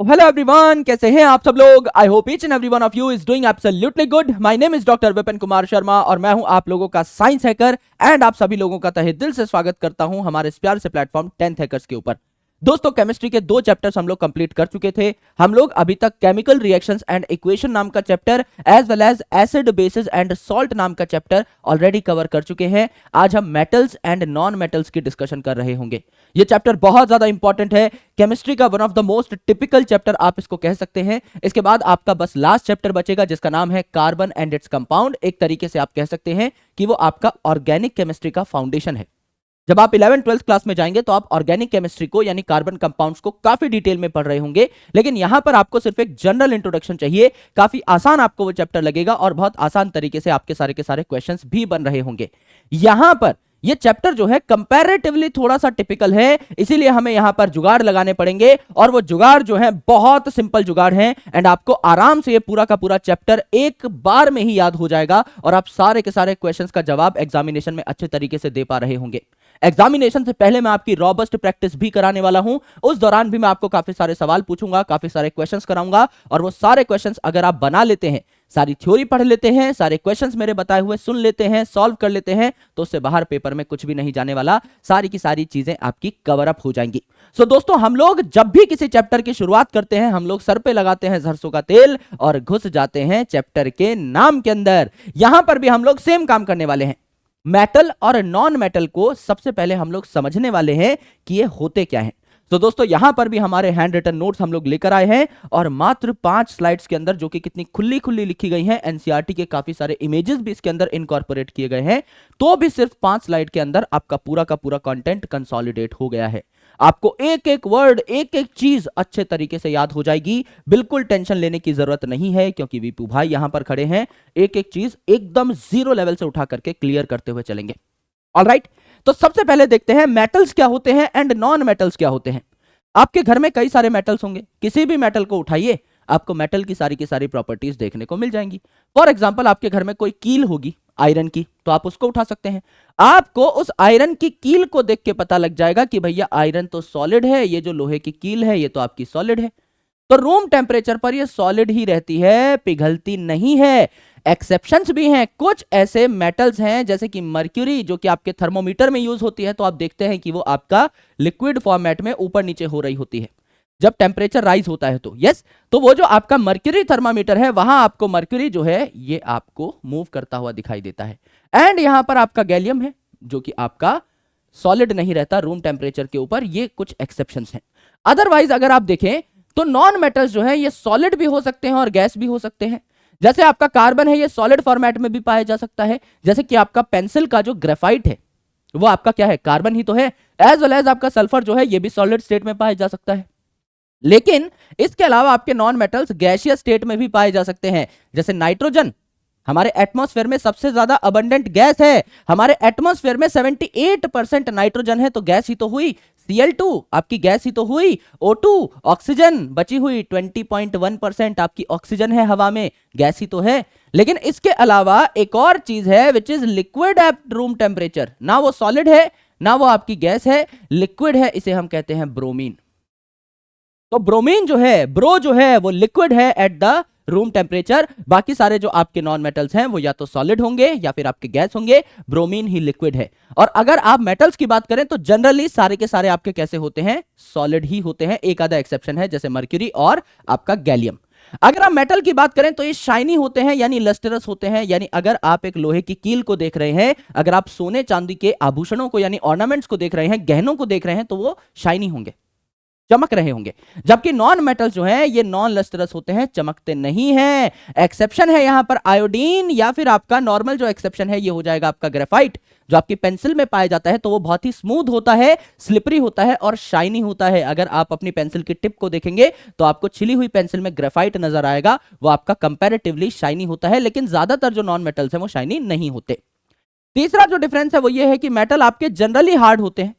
Hello everyone, कैसे हैं आप सब लोग। I hope each and every one of you is doing absolutely good. My name is doctor Vipin Kumar Sharma और मैं हूं आप लोगों का साइंस हैकर एंड आप सभी लोगों का तहे दिल से स्वागत करता हूं हमारे इस प्यार से प्लेटफॉर्म 10th हैकर्स के ऊपर। दोस्तों, केमिस्ट्री के 2 चैप्टर्स हम लोग कंप्लीट कर चुके थे। हम लोग अभी तक केमिकल रिएक्शंस एंड इक्वेशन नाम का chapter as well as acid bases and salt नाम का चैप्टर ऑलरेडी कवर कर चुके हैं। आज हम मेटल्स एंड नॉन मेटल्स की डिस्कशन कर रहे होंगे। ये चैप्टर बहुत ज्यादा इंपॉर्टेंट है, केमिस्ट्री का one of the most typical chapter आप इसको कह सकते हैं। इसके बाद आपका बस लास्ट चैप्टर बचेगा जिसका नाम है कार्बन एंड इट्स कंपाउंड। एक तरीके से आप कह सकते हैं कि वो आपका ऑर्गेनिक केमिस्ट्री का फाउंडेशन है। जब आप 11th-12th क्लास में जाएंगे तो आप ऑर्गेनिक केमिस्ट्री को यानी कार्बन कंपाउंड्स को काफी डिटेल में पढ़ रहे होंगे, लेकिन यहां पर आपको सिर्फ एक जनरल इंट्रोडक्शन चाहिए। काफी आसान आपको वो चैप्टर लगेगा और बहुत आसान तरीके से आपके सारे के सारे क्वेश्चंस भी बन रहे होंगे। यहां पर ये चैप्टर जो है कंपैरेटिवली थोड़ा सा टिपिकल है, इसीलिए हमें यहां पर जुगाड़ लगाने पड़ेंगे और वो जुगाड़ जो है बहुत सिंपल जुगाड़ है एंड आपको आराम से ये पूरा का पूरा चैप्टर एक बार में ही याद हो जाएगा और आप सारे के सारे क्वेश्चंस का जवाब एग्जामिनेशन में अच्छे तरीके से दे पा रहे होंगे। एग्जामिनेशन से पहले मैं आपकी रॉबस्ट प्रैक्टिस भी कराने वाला हूं। उस दौरान भी मैं आपको काफी सारे सवाल पूछूंगा, काफी सारे क्वेश्चंस कराऊंगा और वो सारे क्वेश्चंस अगर आप बना लेते हैं, सारी थ्योरी पढ़ लेते हैं, सारे क्वेश्चंस मेरे बताए हुए सुन लेते हैं, सॉल्व कर लेते हैं, तो उससे बाहर पेपर में कुछ भी नहीं जाने वाला। सारी की सारी चीजें आपकी कवर अप हो जाएंगी। सो दोस्तों, हम लोग जब भी किसी चैप्टर की शुरुआत करते हैं, हम लोग सर पे लगाते हैं सरसों का तेल और घुस जाते हैं चैप्टर के नाम के अंदर। यहां पर भी हम लोग सेम काम करने वाले हैं। मेटल और नॉन मेटल को सबसे पहले हम लोग समझने वाले हैं कि ये होते क्या हैं। तो दोस्तों, यहां पर भी हमारे हैंड रिटन नोट्स हम लोग लेकर आए हैं और मात्र 5 स्लाइड्स के अंदर, जो कि कितनी खुली खुली लिखी गई हैं, एनसीईआरटी के काफी सारे इमेजेस भी इसके अंदर इनकॉर्पोरेट किए गए हैं, तो भी सिर्फ 5 स्लाइड के अंदर आपका पूरा का पूरा कंटेंट कंसोलिडेट हो गया है। आपको एक एक वर्ड, एक एक चीज अच्छे तरीके से याद हो जाएगी। बिल्कुल टेंशन लेने की जरूरत नहीं है क्योंकि वीपू भाई यहां पर खड़े हैं, एक एक चीज एकदम 0 लेवल से उठा करके क्लियर करते हुए चलेंगे। ऑलराइट, तो सबसे पहले देखते हैं मेटल्स क्या होते हैं एंड नॉन मेटल्स क्या होते हैं। आपके घर में कई सारे मेटल्स होंगे, किसी भी मेटल को उठाइए, आपको मेटल की सारी प्रॉपर्टीज देखने को मिल जाएंगी। फॉर एग्जांपल, आपके घर में कोई कील होगी आयरन की, तो आप उसको उठा सकते हैं। आपको उस आयरन की कील को देख के पता लग जाएगा कि भैया आयरन तो सॉलिड है, ये जो लोहे की कील है ये तो आपकी सॉलिड है। तो रूम टेम्परेचर पर ये सॉलिड ही रहती है, पिघलती नहीं है। एक्सेप्शंस भी हैं, कुछ ऐसे मेटल्स हैं जैसे कि मर्क्यूरी, जो कि आपके थर्मोमीटर में यूज होती है, तो आप देखते हैं कि वो आपका लिक्विड फॉर्मेट में ऊपर नीचे हो रही होती है जब टेम्परेचर राइज होता है। तो यस, तो वो जो आपका मर्क्यूरी थर्मामीटर है, वहां आपको मर्क्यूरी जो है ये आपको मूव करता हुआ दिखाई देता है। एंड यहां पर आपका गैलियम है जो कि आपका सॉलिड नहीं रहता रूम टेम्परेचर के ऊपर। ये कुछ एक्सेप्शंस हैं। अदरवाइज अगर आप देखें तो नॉन मेटल्स जो है ये सॉलिड भी हो सकते हैं और गैस भी हो सकते हैं। जैसे आपका कार्बन है, ये सॉलिड फॉर्मेट में भी पाया जा सकता है। जैसे कि आपका पेंसिल का जो ग्रेफाइट है वो आपका क्या है, कार्बन ही तो है। एज वेल एज आपका सल्फर जो है ये भी सॉलिड स्टेट में पाया जा सकता है। लेकिन इसके अलावा आपके नॉन मेटल्स गैसियस स्टेट में भी पाए जा सकते हैं। जैसे नाइट्रोजन हमारे एटमॉस्फेयर में सबसे ज्यादा अबंडेंट गैस है। हमारे एटमॉस्फेयर में 78% नाइट्रोजन है, तो गैस ही तो हुई। Cl2 आपकी गैस ही तो हुई। O2 ऑक्सीजन बची हुई, 20.1% आपकी ऑक्सीजन है हवा में, गैस ही तो है। लेकिन इसके अलावा एक और चीज है which is liquid at room temperature. ना वो सॉलिड है ना वो आपकी गैस है, लिक्विड है, इसे हम कहते हैं ब्रोमीन। तो ब्रोमीन जो है, ब्रो जो है, वो लिक्विड है एट द रूम टेम्परेचर। बाकी सारे जो आपके नॉन मेटल्स हैं वो या तो सॉलिड होंगे या फिर आपके गैस होंगे, ब्रोमीन ही लिक्विड है। और अगर आप मेटल्स की बात करें तो जनरली सारे के सारे आपके कैसे होते हैं, सॉलिड ही होते हैं। एक आधा एक्सेप्शन है जैसे मर्क्यूरी और आपका गैलियम। अगर आप मेटल की बात करें तो ये शाइनी होते हैं यानी लस्टरस होते हैं। यानी अगर आप एक लोहे की कील को देख रहे हैं, अगर आप सोने चांदी के आभूषणों को यानी ऑर्नामेंट्स को देख रहे हैं, गहनों को देख रहे हैं, तो वो शाइनी होंगे, चमक रहे होंगे। जबकि नॉन मेटल्स जो हैं ये नॉन लस्टरस होते हैं, चमकते नहीं हैं। एक्सेप्शन है यहां पर आयोडीन, या फिर आपका नॉर्मल जो एक्सेप्शन है ये हो जाएगा आपका ग्रेफाइट, जो आपकी पेंसिल में पाया जाता है। तो वो बहुत ही स्मूथ होता है, स्लिपरी होता है और शाइनी होता है। अगर आप अपनी पेंसिल की टिप को देखेंगे तो आपको छिली हुई पेंसिल में ग्रेफाइट नजर आएगा, वो आपका कंपैरेटिवली शाइनी होता है। लेकिन ज्यादातर जो नॉन मेटल्स हैं वो शाइनी नहीं होते। तीसरा जो डिफरेंस है वो ये है कि मेटल आपके जनरली हार्ड होते हैं।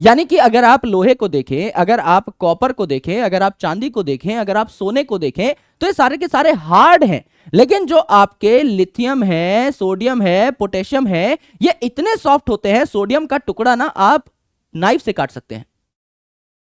यानी कि अगर आप लोहे को देखें, अगर आप कॉपर को देखें, अगर आप चांदी को देखें, अगर आप सोने को देखें, तो ये सारे के सारे हार्ड हैं। लेकिन जो आपके लिथियम है, सोडियम है, पोटेशियम है, ये इतने सॉफ्ट होते हैं, सोडियम का टुकड़ा ना आप नाइफ से काट सकते हैं।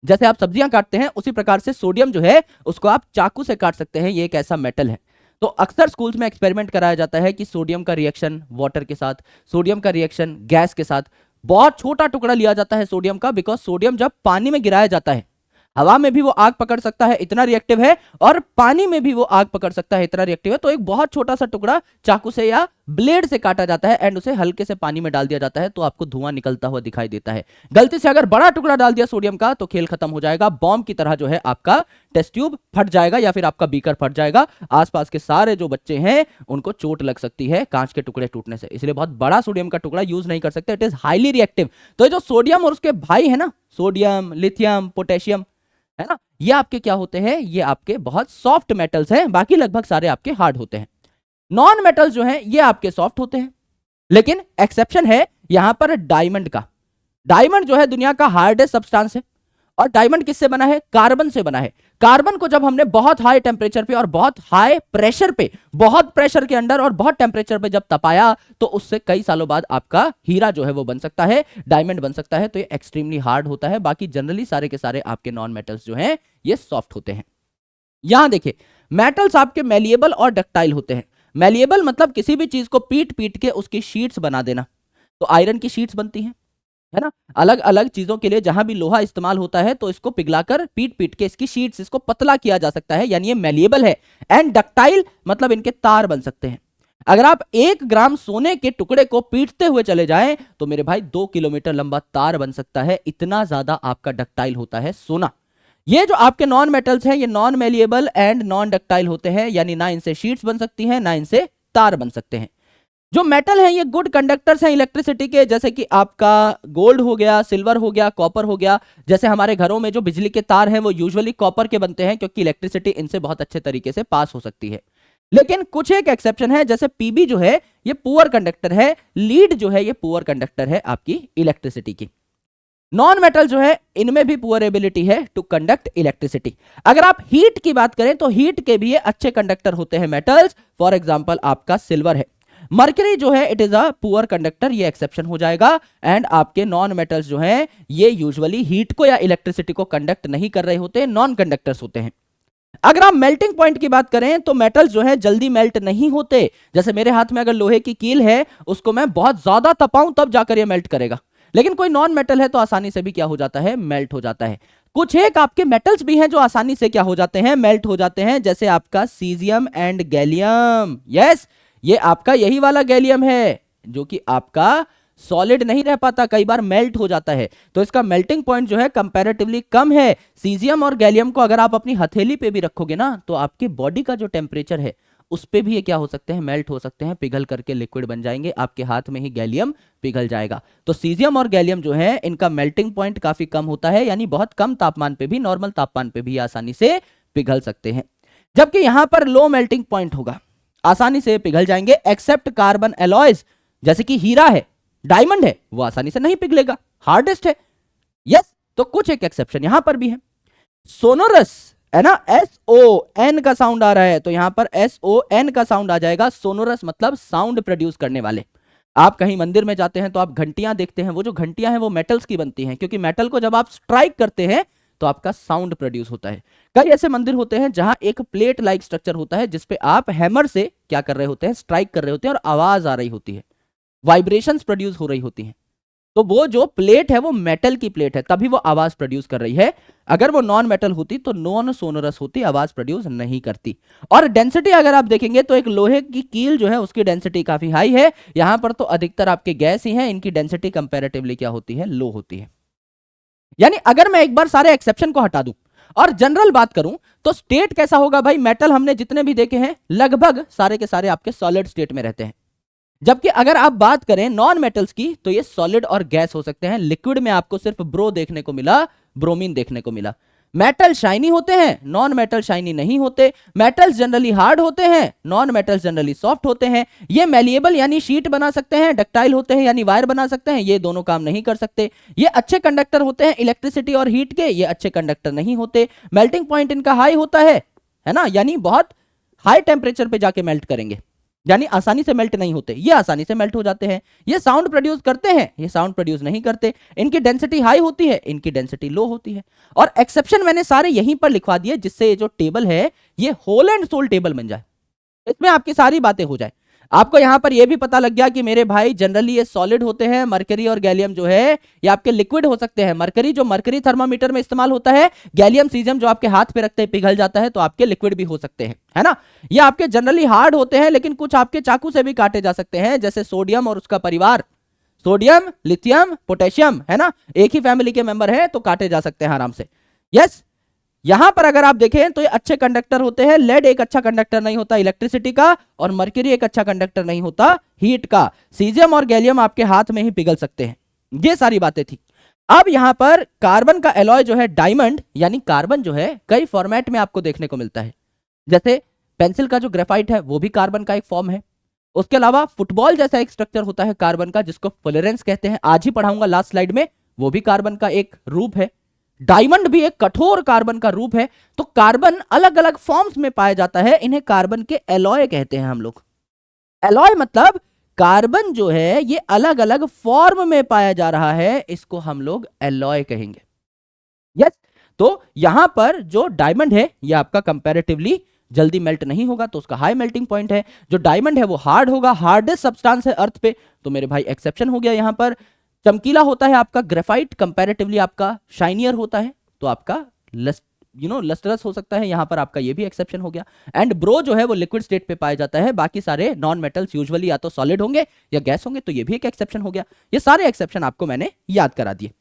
जैसे आप सब्जियां काटते हैं उसी प्रकार से सोडियम जो है उसको आप चाकू से काट सकते हैं, ये एक ऐसा मेटल है। तो अक्सर स्कूल्स में एक्सपेरिमेंट कराया जाता है कि सोडियम का रिएक्शन वाटर के साथ, सोडियम का रिएक्शन गैस के साथ, बहुत छोटा टुकड़ा लिया जाता है सोडियम का, बिकॉज सोडियम जब पानी में गिराया जाता है, हवा में भी वो आग पकड़ सकता है, इतना रिएक्टिव है, और पानी में भी वो आग पकड़ सकता है, इतना रिएक्टिव है। तो एक बहुत छोटा सा टुकड़ा चाकू से या ब्लेड से काटा जाता है एंड उसे हल्के से पानी में डाल दिया जाता है, तो आपको धुआं निकलता हुआ दिखाई देता है। गलती से अगर बड़ा टुकड़ा डाल दिया सोडियम का तो खेल खत्म हो जाएगा, बॉम्ब की तरह जो है आपका टेस्ट ट्यूब फट जाएगा या फिर आपका बीकर फट जाएगा। आसपास के सारे जो बच्चे हैं उनको चोट लग सकती है कांच के टुकड़े टूटने से, इसलिए बहुत बड़ा सोडियम का टुकड़ा यूज नहीं कर सकते, इट इज हाईली रिएक्टिव। तो जो सोडियम और उसके भाई है ना, सोडियम, लिथियम, पोटेशियम, है ना, ये आपके क्या होते हैं, ये आपके बहुत सॉफ्ट मेटल्स हैं, बाकी लगभग सारे आपके हार्ड होते हैं। नॉन मेटल्स जो हैं ये आपके सॉफ्ट होते हैं, लेकिन एक्सेप्शन है यहां पर डायमंड का। डायमंड जो है दुनिया का हार्डेस्ट सब्सटेंस है, और डायमंड किससे बना है, कार्बन से बना है। कार्बन को जब हमने बहुत हाई टेम्परेचर पे और बहुत हाई प्रेशर पे, बहुत प्रेशर के अंदर और बहुत टेम्परेचर पे जब तपाया, तो उससे कई सालों बाद आपका हीरा जो है वो बन सकता है, डायमंड बन सकता है। तो ये एक्सट्रीमली हार्ड होता है, बाकी जनरली सारे के सारे आपके नॉन मेटल्स जो हैं ये सॉफ्ट होते हैं। यहां देखिए, मेटल्स आपके मेलिएबल और डक्टाइल होते हैं। मेलिएबल मतलब किसी भी चीज को पीट पीट के उसकी शीट्स बना देना, तो आयरन की शीट्स बनती हैं, है ना, अलग अलग चीजों के लिए जहां भी लोहा इस्तेमाल होता है तो इसको पिघलाकर पीट पीट के इसकी शीट्स, इसको पतला किया जा सकता है, यानी ये मेलिएबल है। एंड डक्टाइल मतलब इनके तार बन सकते हैं। अगर आप 1 ग्राम सोने के टुकड़े को पीटते हुए चले जाएं तो मेरे भाई 2 किलोमीटर लंबा तार बन सकता है, इतना ज्यादा आपका डक्टाइल होता है सोना। ये जो आपके नॉन मेटल्स हैं ये non malleable and non ductile होते हैं, यानी ना इनसे शीट्स बन सकती हैं ना इनसे तार बन सकते हैं। जो मेटल है ये गुड कंडक्टर्स हैं इलेक्ट्रिसिटी के, जैसे कि आपका गोल्ड हो गया, सिल्वर हो गया, कॉपर हो गया। जैसे हमारे घरों में जो बिजली के तार हैं वो यूजुअली कॉपर के बनते हैं, क्योंकि इलेक्ट्रिसिटी इनसे बहुत अच्छे तरीके से पास हो सकती है। लेकिन कुछ एक एक्सेप्शन है, जैसे पीबी जो है ये पुअर कंडक्टर है, लीड जो है ये पुअर कंडक्टर है आपकी इलेक्ट्रिसिटी की। नॉन मेटल जो है इनमें भी पुअर एबिलिटी है टू कंडक्ट इलेक्ट्रिसिटी। अगर आप हीट की बात करें तो हीट के भी ये अच्छे कंडक्टर होते हैं मेटल्स, फॉर एग्जांपल आपका सिल्वर है। मर्करी जो है it is a poor conductor, ये एक्सेप्शन हो जाएगा। एंड आपके नॉन मेटल्स जो हैं ये यूजुअली हीट को या इलेक्ट्रिसिटी को कंडक्ट नहीं कर रहे होते, नॉन कंडक्टर्स होते हैं। अगर आप मेल्टिंग पॉइंट की बात करें तो मेटल्स जो है जल्दी मेल्ट नहीं होते। जैसे मेरे हाथ में अगर लोहे की कील है, उसको मैं बहुत ज्यादा तपाऊं तब जाकर ये मेल्ट करेगा, लेकिन कोई नॉन मेटल है तो आसानी से भी क्या हो जाता है, मेल्ट हो जाता है। कुछ एक आपके मेटल्स भी हैं जो आसानी से क्या हो जाते हैं, मेल्ट हो जाते हैं, जैसे आपका सीजियम एंड गैलियम। यस, ये आपका यही वाला गैलियम है जो कि आपका सॉलिड नहीं रह पाता, कई बार मेल्ट हो जाता है, तो इसका मेल्टिंग पॉइंट जो है कंपैरेटिवली कम है। सीजियम और गैलियम को अगर आप अपनी हथेली पे भी रखोगे ना तो आपके बॉडी का जो टेम्परेचर है उस पे भी ये क्या हो सकते हैं, मेल्ट हो सकते हैं, पिघल करके लिक्विड बन जाएंगे, आपके हाथ में ही गैलियम पिघल जाएगा। तो सीजियम और गैलियम जो है इनका मेल्टिंग पॉइंट काफी कम होता है, यानी बहुत कम तापमान पे भी, नॉर्मल तापमान पे भी आसानी से पिघल सकते हैं। जबकि यहां पर लो मेल्टिंग पॉइंट होगा, आसानी से पिघल जाएंगे, एक्सेप्ट कार्बन एलॉयज, जैसे कि हीरा है, डायमंड है, वो आसानी से नहीं पिघलेगा, हार्डेस्ट है। यस, तो कुछ एक एक्सेप्शन यहां पर भी है। सोनोरस है ना, SON का साउंड आ रहा है तो यहां पर SON का साउंड आ जाएगा। सोनोरस मतलब साउंड प्रोड्यूस करने वाले। आप कहीं मंदिर में जाते हैं तो आप घंटियां देखते हैं, वो जो घंटियां हैं वो मेटल्स की बनती हैं, क्योंकि मेटल को जब आप स्ट्राइक करते हैं तो आपका साउंड प्रोड्यूस होता है। कई ऐसे मंदिर होते हैं जहां एक प्लेट लाइक स्ट्रक्चर होता है जिसपे आप हैमर से क्या कर रहे होते हैं, स्ट्राइक कर रहे होते हैं, और आवाज आ रही होती है, वाइब्रेशंस प्रोड्यूस हो रही होती हैं। तो वो जो प्लेट है वो मेटल की प्लेट है, तभी वो आवाज प्रोड्यूस कर रही है। अगर वो नॉन मेटल होती तो नॉन सोनोरस होती, आवाज प्रोड्यूस नहीं करती। और डेंसिटी अगर आप देखेंगे तो एक लोहे की कील जो है उसकी डेंसिटी काफी हाई है, यहां पर तो अधिकतर आपके गैस ही हैं, इनकी डेंसिटी कंपैरेटिवली क्या होती है, लो होती है। यानी अगर मैं एक बार सारे एक्सेप्शन को हटा दूं और जनरल बात करूं तो स्टेट कैसा होगा भाई, मेटल हमने जितने भी देखे हैं लगभग सारे के सारे आपके सॉलिड स्टेट में रहते हैं। जबकि अगर आप बात करें नॉन मेटल्स की तो ये सॉलिड और गैस हो सकते हैं। लिक्विड में आपको सिर्फ ब्रो देखने को मिला, ब्रोमीन देखने को मिला। मेटल शाइनी होते हैं, नॉन मेटल शाइनी नहीं होते। मेटल्स जनरली हार्ड होते हैं, नॉन मेटल्स जनरली सॉफ्ट होते हैं। ये मेलिएबल यानी शीट बना सकते हैं, डक्टाइल होते हैं यानी वायर बना सकते हैं, ये दोनों काम नहीं कर सकते। ये अच्छे कंडक्टर होते हैं इलेक्ट्रिसिटी और हीट के, ये अच्छे कंडक्टर नहीं होते। मेल्टिंग पॉइंट इनका हाई होता है ना, यानी बहुत हाई टेम्परेचर पे जाके मेल्ट करेंगे। यानी आसानी से मेल्ट नहीं होते, ये आसानी से मेल्ट हो जाते हैं। ये साउंड प्रोड्यूस करते हैं, ये साउंड प्रोड्यूस नहीं करते। इनकी डेंसिटी हाई होती है, इनकी डेंसिटी लो होती है। और एक्सेप्शन मैंने सारे यहीं पर लिखवा दिए, जिससे ये जो टेबल है ये होल एंड सोल टेबल बन जाए, इसमें आपकी सारी बातें हो जाए। आपको यहां पर यह भी पता लग गया कि मेरे भाई जनरली ये सॉलिड होते हैं, मरकरी और गैलियम जो है ये आपके लिक्विड हो सकते हैं। मरकरी जो मरकरी थर्मामीटर में इस्तेमाल होता है, गैलियम सीजियम जो आपके हाथ पे रखते हैं पिघल जाता है, तो आपके लिक्विड भी हो सकते हैं, है ना। ये आपके जनरली हार्ड होते हैं, लेकिन कुछ आपके चाकू से भी काटे जा सकते हैं, जैसे सोडियम और उसका परिवार, सोडियम, लिथियम, पोटेशियम, है ना, एक ही फैमिली के मेंबर है, तो काटे जा सकते हैं आराम से। यस, यहां पर अगर आप देखें तो ये अच्छे कंडक्टर होते हैं। लेड एक अच्छा कंडक्टर नहीं होता इलेक्ट्रिसिटी का, और मर्क्यूरी एक अच्छा कंडक्टर नहीं होता हीट का। सीजियम और गैलियम आपके हाथ में ही पिघल सकते हैं। ये सारी बातें थी। अब यहां पर कार्बन का एलॉय जो है डायमंड, यानी कार्बन जो है कई फॉर्मेट में आपको देखने को मिलता है। जैसे पेंसिल का जो ग्रेफाइट है वो भी कार्बन का एक फॉर्म है। उसके अलावा फुटबॉल जैसा एक स्ट्रक्चर होता है कार्बन का, जिसको फ्लोरेंस कहते हैं, आज ही पढ़ाऊंगा लास्ट स्लाइड में, वो भी कार्बन का एक रूप है। डायमंड भी एक कठोर कार्बन का रूप है। तो कार्बन अलग अलग फॉर्म्स में पाया जाता है, इन्हें कार्बन के एलॉय कहते हैं हम लोग। एलॉय मतलब कार्बन जो है ये अलग अलग फॉर्म में पाया जा रहा है, इसको हम लोग एलॉय कहेंगे। यस, तो यहां पर जो डायमंड है ये आपका कंपैरेटिवली जल्दी मेल्ट नहीं होगा, तो उसका हाई मेल्टिंग पॉइंट है। जो डायमंड है वो हार्ड होगा, हार्डेस्ट सब्सटेंस है अर्थ पे, तो मेरे भाई एक्सेप्शन हो गया यहां पर। चमकीला होता है आपका ग्रेफाइट, कंपैरेटिवली आपका शाइनियर होता है, तो आपका लस्टरस हो सकता है, यहां पर आपका ये भी एक्सेप्शन हो गया। एंड ब्रो जो है वो लिक्विड स्टेट पे पाया जाता है, बाकी सारे नॉन मेटल्स यूजुअली या तो सॉलिड होंगे या गैस होंगे, तो ये भी एक एक्सेप्शन हो गया। ये सारे एक्सेप्शन आपको मैंने याद करा दिए।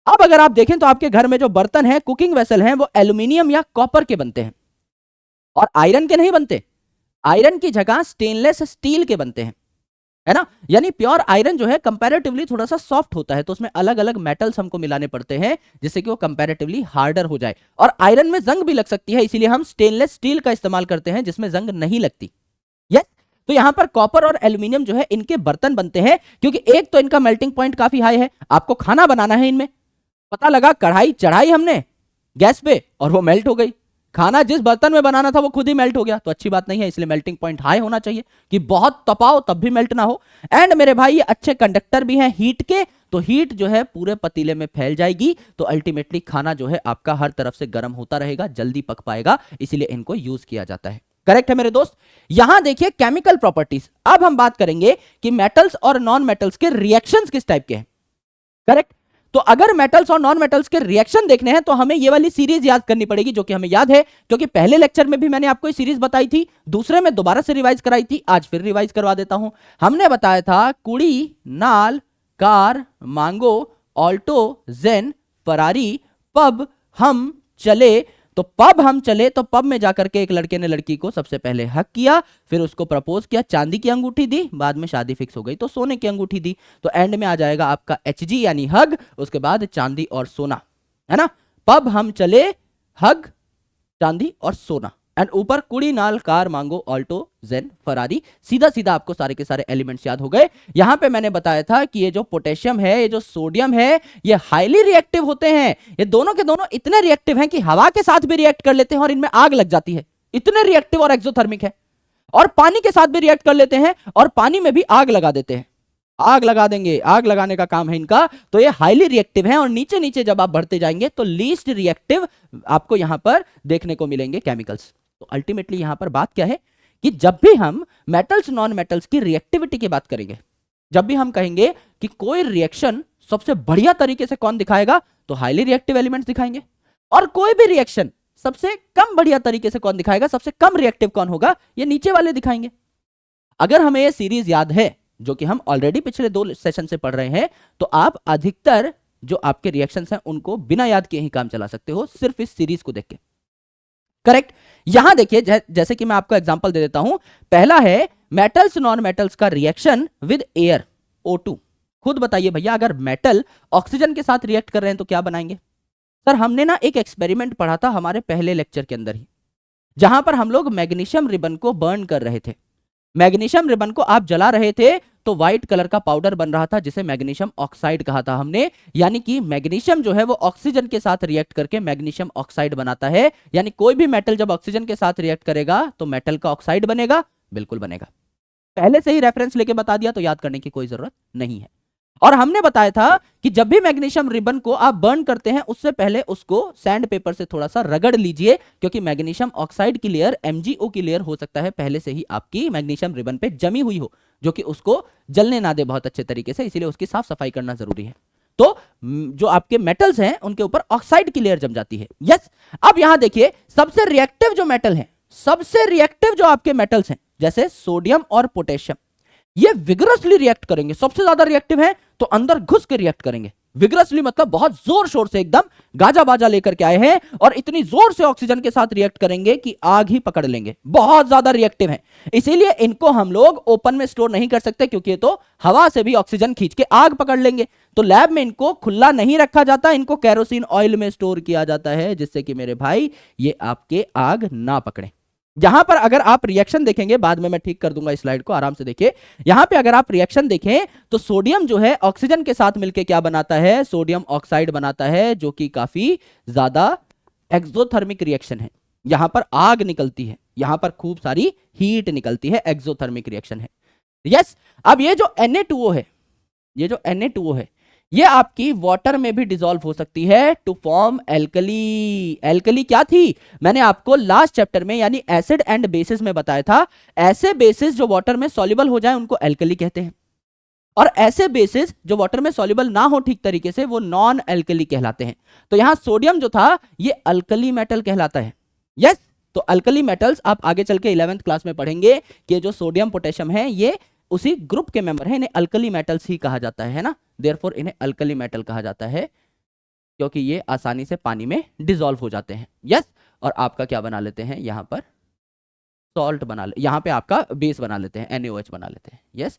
अब अगर आप देखें तो आपके घर में जो बर्तन है, कुकिंग वेसल है, वो एल्यूमिनियम या कॉपर के बनते हैं, और आयरन के नहीं बनते। आयरन की जगह स्टेनलेस स्टील के बनते हैं, है ना। यानी प्योर आयरन जो है कंपैरेटिवली थोड़ा सा सॉफ्ट होता है, तो उसमें अलग अलग मेटल्स हमको मिलाने पड़ते हैं जिससे कि वो कंपैरेटिवली हार्डर हो जाए। और आयरन में जंग भी लग सकती है, इसीलिए हम स्टेनलेस स्टील का इस्तेमाल करते हैं जिसमें जंग नहीं लगती। यस, तो यहां पर कॉपर और एल्यूमिनियम जो है इनके बर्तन बनते हैं, क्योंकि एक तो इनका मेल्टिंग पॉइंट काफी हाई है। आपको खाना बनाना है इनमें, पता लगा कढ़ाई चढ़ाई हमने गैस पे और वो मेल्ट हो गई, खाना जिस बर्तन में बनाना था वो खुद ही मेल्ट हो गया, तो अच्छी बात नहीं है। इसलिए मेल्टिंग पॉइंट हाई होना चाहिए कि बहुत तपाओ तब भी मेल्ट ना हो। एंड मेरे भाई ये अच्छे कंडक्टर भी हैं हीट के, तो हीट जो है पूरे पतीले में फैल जाएगी, तो अल्टीमेटली खाना जो है आपका हर तरफ से गर्म होता रहेगा, जल्दी पक पाएगा, इसीलिए इनको यूज किया जाता है। करेक्ट है मेरे दोस्त। यहां देखिए केमिकल प्रॉपर्टीज। अब हम बात करेंगे कि मेटल्स और नॉन मेटल्स के रिएक्शंस किस टाइप के हैं। करेक्ट। तो अगर मेटल्स और नॉन मेटल्स के रिएक्शन देखने हैं तो हमें ये वाली सीरीज याद करनी पड़ेगी, जो कि हमें याद है क्योंकि पहले लेक्चर में भी मैंने आपको ये सीरीज बताई थी, दूसरे में दोबारा से रिवाइज कराई थी, आज फिर रिवाइज करवा देता हूं। हमने बताया था कुड़ी, नाल, कार, मांगो, ऑल्टो, जेन, फरारी, पब, हम, चले। तो पब हम चले, तो पब में जाकर के एक लड़के ने लड़की को सबसे पहले हक किया, फिर उसको प्रपोज किया, चांदी की अंगूठी दी, बाद में शादी फिक्स हो गई तो सोने की अंगूठी दी। तो एंड में आ जाएगा आपका HG यानी हग, उसके बाद चांदी और सोना, है ना। पब हम चले, हग, चांदी और सोना, एंड ऊपर कुड़ी, नाल, कार, मांगो, ऑल्टो, जेन, फरारी। सीधा सीधा आपको सारे के सारे एलिमेंट्स याद हो गए। यहां पे मैंने बताया था कि ये जो पोटेशियम है, ये जो सोडियम है, ये हाईली रिएक्टिव होते हैं। ये दोनों के दोनों इतने रिएक्टिव हैं कि हवा के साथ भी रिएक्ट कर लेते हैं और इनमें आग लग जाती है, इतने रिएक्टिव और एक्सोथर्मिक है। और पानी के साथ भी रिएक्ट कर लेते हैं और पानी में भी आग लगा देते हैं, आग लगा देंगे, आग लगाने का काम है इनका। तो ये हाईली रिएक्टिव हैं और नीचे नीचे जब आप बढ़ते जाएंगे तो लीस्ट रिएक्टिव आपको यहां पर देखने को मिलेंगे केमिकल्स। तो अल्टीमेटली यहां पर बात क्या है कि जब भी हम मेटल्स नॉन मेटल्स की रिएक्टिविटी की बात करेंगे, जब भी हम कहेंगे कि कोई रिएक्शन सबसे बढ़िया तरीके से कौन दिखाएगा, तो हाईली रिएक्टिव एलिमेंट्स दिखाएंगे। और कोई भी रिएक्शन सबसे कम बढ़िया तरीके से कौन दिखाएगा, सबसे कम रिएक्टिव कौन होगा, ये नीचे वाले दिखाएंगे। अगर हमें ये सीरीज याद है, जो कि हम ऑलरेडी पिछले 2 सेशन से पढ़ रहे हैं, तो आप अधिकतर जो आपके रिएक्शंस हैं उनको बिना याद किए ही काम चला सकते हो, सिर्फ इस सीरीज को देख के। करेक्ट। यहां देखिए जैसे कि मैं आपको एग्जांपल दे देता हूं। पहला है मेटल्स नॉन मेटल्स का रिएक्शन विद एयर, O2। खुद बताइए भैया, अगर मेटल ऑक्सीजन के साथ रिएक्ट कर रहे हैं तो क्या बनाएंगे। सर हमने ना एक एक्सपेरिमेंट पढ़ा था हमारे पहले लेक्चर के अंदर ही, जहां पर हम लोग मैग्नीशियम रिबन को बर्न कर रहे थे। मैग्नीशियम रिबन को आप जला रहे थे तो व्हाइट कलर का पाउडर बन रहा था, जिसे मैग्नीशियम ऑक्साइड कहा था हमने। यानी कि मैग्नीशियम जो है वो ऑक्सीजन के साथ रिएक्ट करके मैग्नीशियम ऑक्साइड बनाता है। यानी कोई भी मेटल जब ऑक्सीजन के साथ रिएक्ट करेगा तो मेटल का ऑक्साइड बनेगा, बिल्कुल बनेगा। पहले से ही रेफरेंस लेके बता दिया तो याद करने की कोई जरूरत नहीं है। और हमने बताया था कि जब भी मैग्नीशियम रिबन को आप बर्न करते हैं उससे पहले उसको सैंड पेपर से थोड़ा सा रगड़ लीजिए, क्योंकि मैग्नीशियम ऑक्साइड की लेयर, MgO की लेयर हो सकता है पहले से ही आपकी मैग्नीशियम रिबन पे जमी हुई हो, जो कि उसको जलने ना दे बहुत अच्छे तरीके से, इसीलिए उसकी साफ सफाई करना जरूरी है। तो जो आपके मेटल्स हैं उनके ऊपर ऑक्साइड की लेयर जम जाती है। यस, अब यहां देखिए सबसे रिएक्टिव जो मेटल है, सबसे रिएक्टिव जो आपके मेटल्स हैं जैसे सोडियम और पोटेशियम, ये विगरसली रिएक्ट करेंगे, सबसे ज्यादा रिएक्टिव है तो अंदर घुस के रिएक्ट करेंगे। विगरसली मतलब बहुत जोर शोर से, एकदम गाजा बाजा लेकर के आए हैं और इतनी जोर से ऑक्सीजन के साथ रिएक्ट करेंगे कि आग ही पकड़ लेंगे, बहुत ज्यादा रिएक्टिव है। इसीलिए इनको हम लोग ओपन में स्टोर नहीं कर सकते, क्योंकि ये तो हवा से भी ऑक्सीजन खींच के आग पकड़ लेंगे। तो लैब में इनको खुला नहीं रखा जाता, इनको केरोसिन ऑयल में स्टोर किया जाता है, जिससे कि मेरे भाई ये आपके आग ना पकड़े। यहां पर अगर आप रिएक्शन देखेंगे, बाद में मैं ठीक कर दूंगा इस स्लाइड को, आराम से देखिए। यहां पे अगर आप रिएक्शन देखें तो सोडियम जो है ऑक्सीजन के साथ मिलकर क्या बनाता है, सोडियम ऑक्साइड बनाता है, जो कि काफी ज्यादा एक्सोथर्मिक रिएक्शन है। यहां पर आग निकलती है, यहां पर खूब सारी हीट निकलती है, एक्सोथर्मिक रिएक्शन है। यस, अब ये जो Na2O है, ये जो Na2O है, ये आपकी वाटर में भी डिसॉल्व हो सकती है टू फॉर्म एल्कली। एल्कली क्या थी, मैंने आपको लास्ट चैप्टर में यानी एसिड एंड बेसिस में बताया था, ऐसे बेसिस जो वाटर में सॉल्युबल हो जाए उनको एल्कली कहते हैं, और ऐसे बेसिस जो वाटर में सॉल्युबल ना हो ठीक तरीके से वो नॉन एल्कली कहलाते हैं। तो यहां सोडियम जो था ये अल्कली मेटल कहलाता है। यस, तो अल्कली मेटल्स आप आगे चल के 11th क्लास में पढ़ेंगे कि जो सोडियम पोटेशियम है ये उसी ग्रुप के मेंबर है, इन्हें अल्कली मेटल्स ही कहा जाता है ना, देयरफॉर इन्हें अल्कली मेटल कहा जाता है, क्योंकि ये आसानी से पानी में डिसॉल्व हो जाते हैं। यस, और आपका क्या बना लेते हैं, यहां पर सॉल्ट बना ले, यहां पे आपका बेस बना लेते हैं, NaOH बना लेते हैं। यस,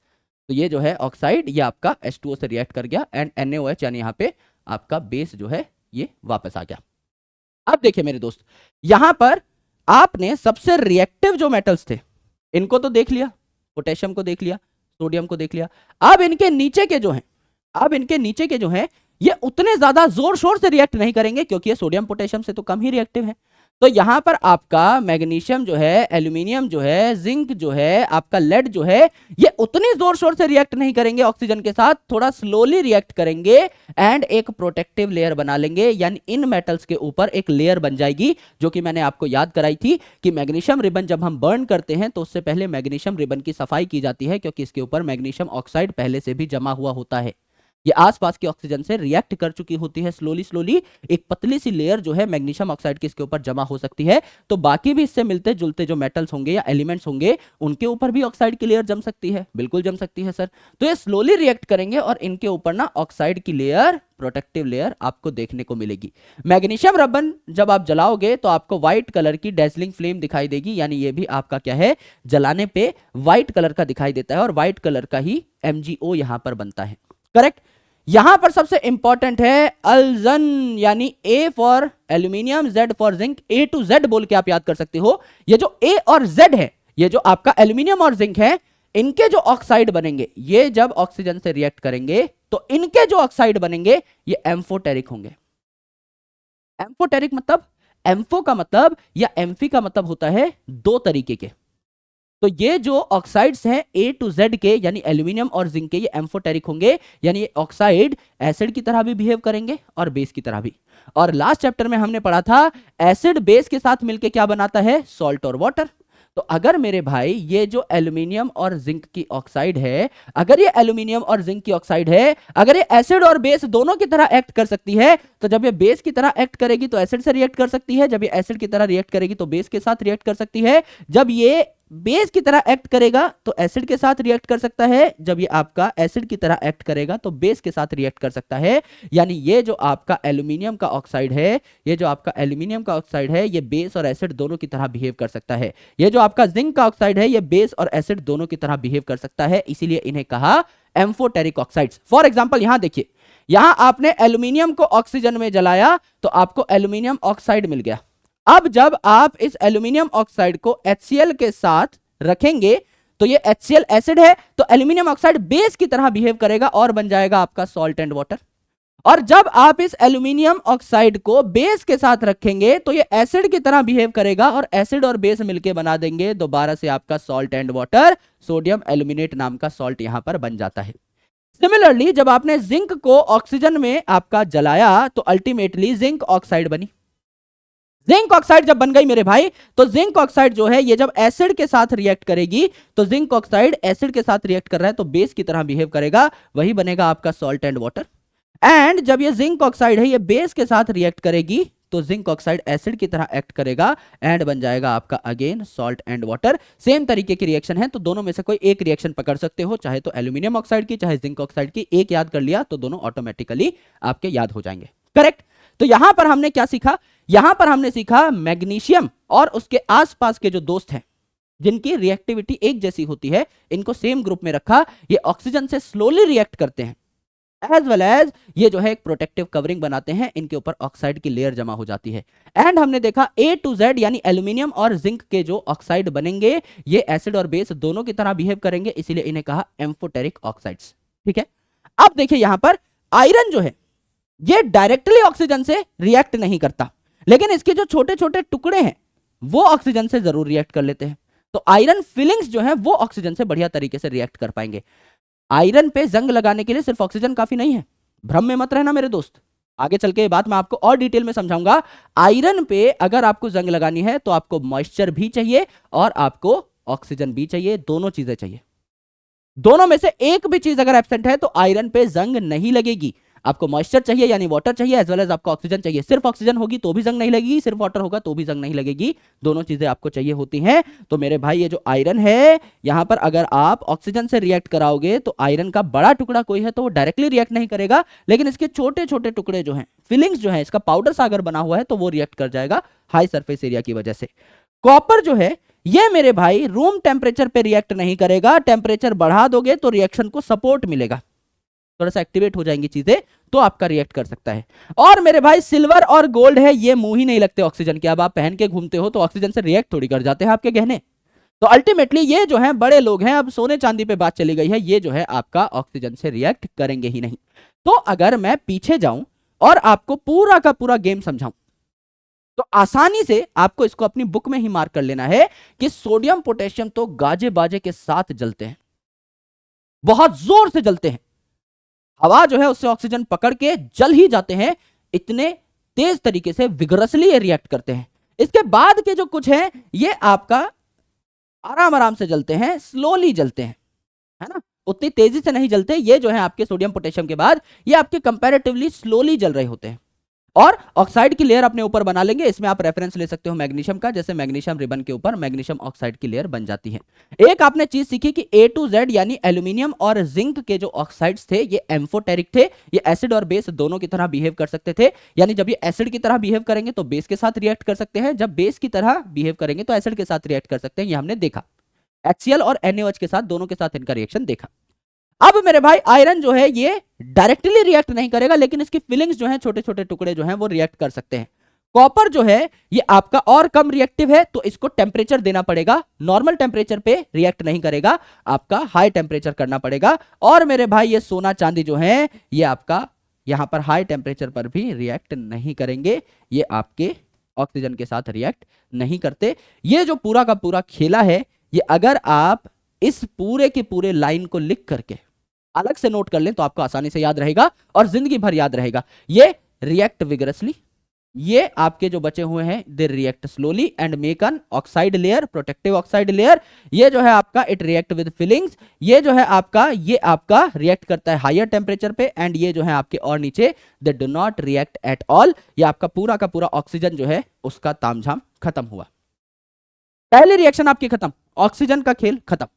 तो ये जो है ऑक्साइड ये आपका H2O से रिएक्ट कर गया एंड NaOH यानी यहां पे आपका बेस जो है ये वापस आ गया। अब देखिए मेरे दोस्त, यहां पर आपने सबसे रिएक्टिव जो मेटल्स थे इनको तो देख लिया, पोटेशियम को देख लिया, सोडियम को देख लिया। अब इनके नीचे के जो हैं, अब इनके नीचे के जो हैं ये उतने ज्यादा जोर शोर से रिएक्ट नहीं करेंगे, क्योंकि ये सोडियम पोटेशियम से तो कम ही रिएक्टिव है। तो यहां पर आपका मैग्नीशियम जो है, एल्यूमिनियम जो है, जिंक जो है, आपका लेड जो है, ये उतनी जोर शोर से रिएक्ट नहीं करेंगे ऑक्सीजन के साथ, थोड़ा स्लोली रिएक्ट करेंगे एंड एक प्रोटेक्टिव लेयर बना लेंगे, यानी इन मेटल्स के ऊपर एक लेयर बन जाएगी, जो कि मैंने आपको याद कराई थी कि मैग्नीशियम रिबन जब हम बर्न करते हैं तो उससे पहले मैग्नीशियम रिबन की सफाई की जाती है, क्योंकि इसके ऊपर मैग्नीशियम ऑक्साइड पहले से भी जमा हुआ होता है। ये आसपास की ऑक्सीजन से रिएक्ट कर चुकी होती है, स्लोली स्लोली एक पतली सी लेयर जो है मैग्नीशियम ऑक्साइड की इसके ऊपर जमा हो सकती है। तो बाकी भी इससे मिलते जुलते जो मेटल्स होंगे या एलिमेंट्स होंगे उनके ऊपर भी ऑक्साइड की लेयर जम सकती है, बिल्कुल जम सकती है सर। तो ये स्लोली रिएक्ट करेंगे और इनके ऊपर ना ऑक्साइड की लेयर, प्रोटेक्टिव लेयर आपको देखने को मिलेगी। मैग्नीशियम रबन जब आप जलाओगे तो आपको व्हाइट कलर की डेजलिंग फ्लेम दिखाई देगी, यानी ये भी आपका क्या है, जलाने पे व्हाइट कलर का दिखाई देता है और व्हाइट कलर का ही MgO यहां पर बनता है। करेक्ट। यहां पर सबसे इंपॉर्टेंट है अल्जन, यानी A for aluminium, Z for zinc, A to Z बोल के आप याद कर सकते हो। ये जो A और Z है, ये जो आपका एल्यूमिनियम और जिंक है, इनके जो ऑक्साइड बनेंगे, ये जब ऑक्सीजन से रिएक्ट करेंगे तो इनके जो ऑक्साइड बनेंगे ये एम्फोटेरिक होंगे। एम्फोटेरिक मतलब, एम्फो का मतलब या एम्फी का मतलब होता है दो तरीके के। तो ये जो ऑक्साइड्स हैं A to Z के, यानी एल्यूमिनियम और जिंक के, ये एम्फोटेरिक होंगे, यानी ये ऑक्साइड एसिड की तरह भी बिहेव करेंगे और बेस की तरह भी। और लास्ट चैप्टर में हमने पढ़ा था एसिड बेस के साथ मिलके क्या बनाता है, सॉल्ट और वाटर। तो अगर मेरे भाई ये जो एल्यूमिनियम और जिंक की ऑक्साइड है, अगर ये एल्यूमिनियम और जिंक की ऑक्साइड है, अगर ये एसिड और बेस दोनों की तरह एक्ट कर सकती है, तो जब ये बेस की तरह एक्ट करेगी तो एसिड से रिएक्ट कर सकती है, जब ये एसिड की तरह रिएक्ट करेगी तो बेस के साथ रिएक्ट कर सकती है, जब ये बेस की तरह एक्ट करेगा तो एसिड के साथ रिएक्ट कर सकता है, जब ये आपका एसिड की तरह एक्ट करेगा तो बेस के साथ रिएक्ट कर सकता है। यानी ये जो आपका एल्यूमिनियम का ऑक्साइड है, ये जो आपका एल्यूमिनियम का ऑक्साइड है, ये बेस और एसिड दोनों की तरह बिहेव कर सकता है। ये जो आपका जिंक का ऑक्साइड है, ये बेस और एसिड दोनों की तरह बिहेव कर सकता है, इसीलिए इन्हें कहा एम्फोटेरिक ऑक्साइड्स। फॉर एग्जाम्पल यहां देखिए, यहां आपने एल्यूमिनियम को ऑक्सीजन में जलाया तो आपको एल्यूमिनियम ऑक्साइड मिल गया। अब जब आप इस एल्यूमिनियम ऑक्साइड को HCl के साथ रखेंगे तो ये HCl एसिड है, तो एल्यूमिनियम ऑक्साइड बेस की तरह बिहेव करेगा और बन जाएगा आपका सॉल्ट एंड वाटर। और जब आप इस एल्यूमिनियम ऑक्साइड को बेस के साथ रखेंगे तो ये एसिड की तरह बिहेव करेगा और एसिड और बेस मिलके बना देंगे दोबारा से आपका salt and water, sodium aluminate नाम का सॉल्ट यहां पर बन जाता है। सिमिलरली जब आपने जिंक को ऑक्सीजन में आपका जलाया तो अल्टीमेटली जिंक ऑक्साइड बनी। जिंक ऑक्साइड जब बन गई मेरे भाई, तो जिंक ऑक्साइड जो है ये जब एसिड के साथ रिएक्ट करेगी, तो जिंक ऑक्साइड एसिड के साथ रिएक्ट कर रहा है तो बेस की तरह बिहेव करेगा, वही बनेगा आपका सॉल्ट एंड वाटर। एंड जब ये जिंक ऑक्साइड है ये बेस के साथ रिएक्ट करेगी तो जिंक ऑक्साइड एसिड की तरह एक्ट करेगा एंड बन जाएगा आपका again salt and water. Same तरीके की रिएक्शन है, तो दोनों में से कोई एक रिएक्शन पकड़ सकते हो, चाहे तो एल्यूमिनियम ऑक्साइड की चाहे जिंक ऑक्साइड की, एक याद कर लिया तो दोनों ऑटोमेटिकली आपके याद हो जाएंगे। करेक्ट। तो यहां पर हमने क्या सीखा, यहां पर हमने सीखा मैग्नीशियम और उसके आसपास के जो दोस्त हैं जिनकी रिएक्टिविटी एक जैसी होती है, इनको सेम ग्रुप में रखा। ये ऑक्सीजन से स्लोली रिएक्ट करते हैं एज वेल एज ये जो है एक प्रोटेक्टिव कवरिंग बनाते हैं, इनके ऊपर ऑक्साइड की लेयर जमा हो जाती है। एंड हमने देखा A to Z यानी एल्यूमिनियम और जिंक के जो ऑक्साइड बनेंगे ये एसिड और बेस दोनों की तरह बिहेव करेंगे, इसीलिए इन्हें कहा एम्फोटेरिक ऑक्साइड्स। ठीक है, अब देखिए यहां पर आयरन जो है ये डायरेक्टली ऑक्सीजन से रिएक्ट नहीं करता, लेकिन इसके जो छोटे छोटे टुकड़े हैं वो ऑक्सीजन से जरूर रिएक्ट कर लेते हैं। तो आयरन फिलिंग्स जो है वो ऑक्सीजन से बढ़िया तरीके से रिएक्ट कर पाएंगे। आयरन पे जंग लगाने के लिए सिर्फ ऑक्सीजन काफी नहीं है, भ्रम में मत रहना मेरे दोस्त, आगे चल के ये बात मैं आपको और डिटेल में समझाऊंगा। आयरन पे अगर आपको जंग लगानी है तो आपको मॉइस्चर भी चाहिए और आपको ऑक्सीजन भी चाहिए, दोनों चीजें चाहिए। दोनों में से एक भी चीज अगर एब्सेंट है तो आयरन पे जंग नहीं लगेगी। आपको मॉइस्चर चाहिए यानी वाटर चाहिए एज वेल एज आपको ऑक्सीजन चाहिए। सिर्फ ऑक्सीजन होगी तो भी जंग नहीं लगेगी, सिर्फ वाटर होगा तो भी जंग नहीं लगेगी, दोनों चीजें आपको चाहिए होती हैं। तो मेरे भाई ये जो आयरन है यहां पर अगर आप ऑक्सीजन से रिएक्ट कराओगे तो आयरन का बड़ा टुकड़ा कोई है तो वो डायरेक्टली रिएक्ट नहीं करेगा, लेकिन इसके छोटे छोटे टुकड़े जो हैं, फिलिंग्स जो है, इसका पाउडर सा अगर बना हुआ है तो वो रिएक्ट कर जाएगा हाई सरफेस एरिया की वजह से। कॉपर जो है ये मेरे भाई रूम टेम्परेचर पे रिएक्ट नहीं करेगा, टेम्परेचर बढ़ा दोगे तो रिएक्शन को सपोर्ट मिलेगा, थोड़ा सा एक्टिवेट हो जाएंगी चीजें तो आपका रिएक्ट कर सकता है। और मेरे भाई सिल्वर और गोल्ड है ये मुंह ही नहीं लगते ऑक्सीजन के, अब आप पहन के घूमते हो तो ऑक्सीजन से रिएक्ट थोड़ी कर जाते हैं आपके गहने। तो अल्टीमेटली ये जो है बड़े लोग हैं, अब सोने चांदी पे बात चली गई है, ये जो है आपका ऑक्सीजन से रिएक्ट करेंगे ही नहीं। तो अगर मैं पीछे जाऊं और आपको पूरा का पूरा गेम समझाऊं तो आसानी से आपको इसको अपनी बुक में ही मार्क कर लेना है कि सोडियम पोटेशियम तो गाजे बाजे के साथ जलते हैं, बहुत जोर से जलते हैं, हवा जो है उससे ऑक्सीजन पकड़ के जल ही जाते हैं, इतने तेज तरीके से विगरसली ये रिएक्ट करते हैं। इसके बाद के जो कुछ है ये आपका आराम आराम से जलते हैं, स्लोली जलते हैं, है ना, उतनी तेजी से नहीं जलते। ये जो है आपके सोडियम पोटेशियम के बाद ये आपके कंपैरेटिवली स्लोली जल रहे होते हैं और ऑक्साइड की लेयर अपने ऊपर बना लेंगे। इसमें आप रेफरेंस ले सकते हो मैग्नीशियम का, जैसे मैग्नीशियम रिबन के ऊपर मैग्नीशियम ऑक्साइड की लेयर बन जाती है। एक आपने चीज सीखी कि A to Z यानी एल्यूमिनियम और जिंक के जो ऑक्साइड्स थे ये एम्फोटेरिक थे, ये एसिड और बेस दोनों की तरह बिहेव कर सकते थे, यानी जब ये एसिड की तरह बिहेव करेंगे तो बेस के साथ रिएक्ट कर सकते हैं, जब बेस की तरह बिहेव करेंगे तो एसिड के साथ रिएक्ट कर सकते हैं, ये हमने देखा। HCl और NaOH के साथ दोनों के साथ इनका रिएक्शन देखा। अब मेरे भाई आयरन जो है ये डायरेक्टली रिएक्ट नहीं करेगा, लेकिन इसकी फिलिंग्स जो हैं, छोटे छोटे टुकड़े जो हैं वो रिएक्ट कर सकते हैं। कॉपर जो है ये आपका और कम रिएक्टिव है, तो इसको टेम्परेचर देना पड़ेगा, नॉर्मल टेम्परेचर पे रिएक्ट नहीं करेगा, आपका हाई टेम्परेचर करना पड़ेगा। और मेरे भाई ये सोना चांदी जो है ये आपका यहां पर हाई टेम्परेचर पर भी रिएक्ट नहीं करेंगे, ये आपके ऑक्सीजन के साथ रिएक्ट नहीं करते। ये जो पूरा का पूरा खेला है ये अगर आप इस पूरे के पूरे लाइन को लिख करके अलग से नोट कर लें तो आपको आसानी से याद रहेगा और जिंदगी भर याद रहेगा। ये रिएक्ट विगरसली, ये आपके जो बचे हुए हैं they react slowly and make an oxide layer, protective oxide layer. ये जो है आपका इट रिएक्ट विद फिलिंग्स, ये जो है आपका ये आपका रिएक्ट करता है हायर टेम्परेचर पे, एंड ये जो है आपके और नीचे they do not react at all. ये आपका पूरा का पूरा ऑक्सीजन जो है उसका तामझाम खत्म हुआ। पहली रिएक्शन आपकी खत्म, ऑक्सीजन का खेल खत्म,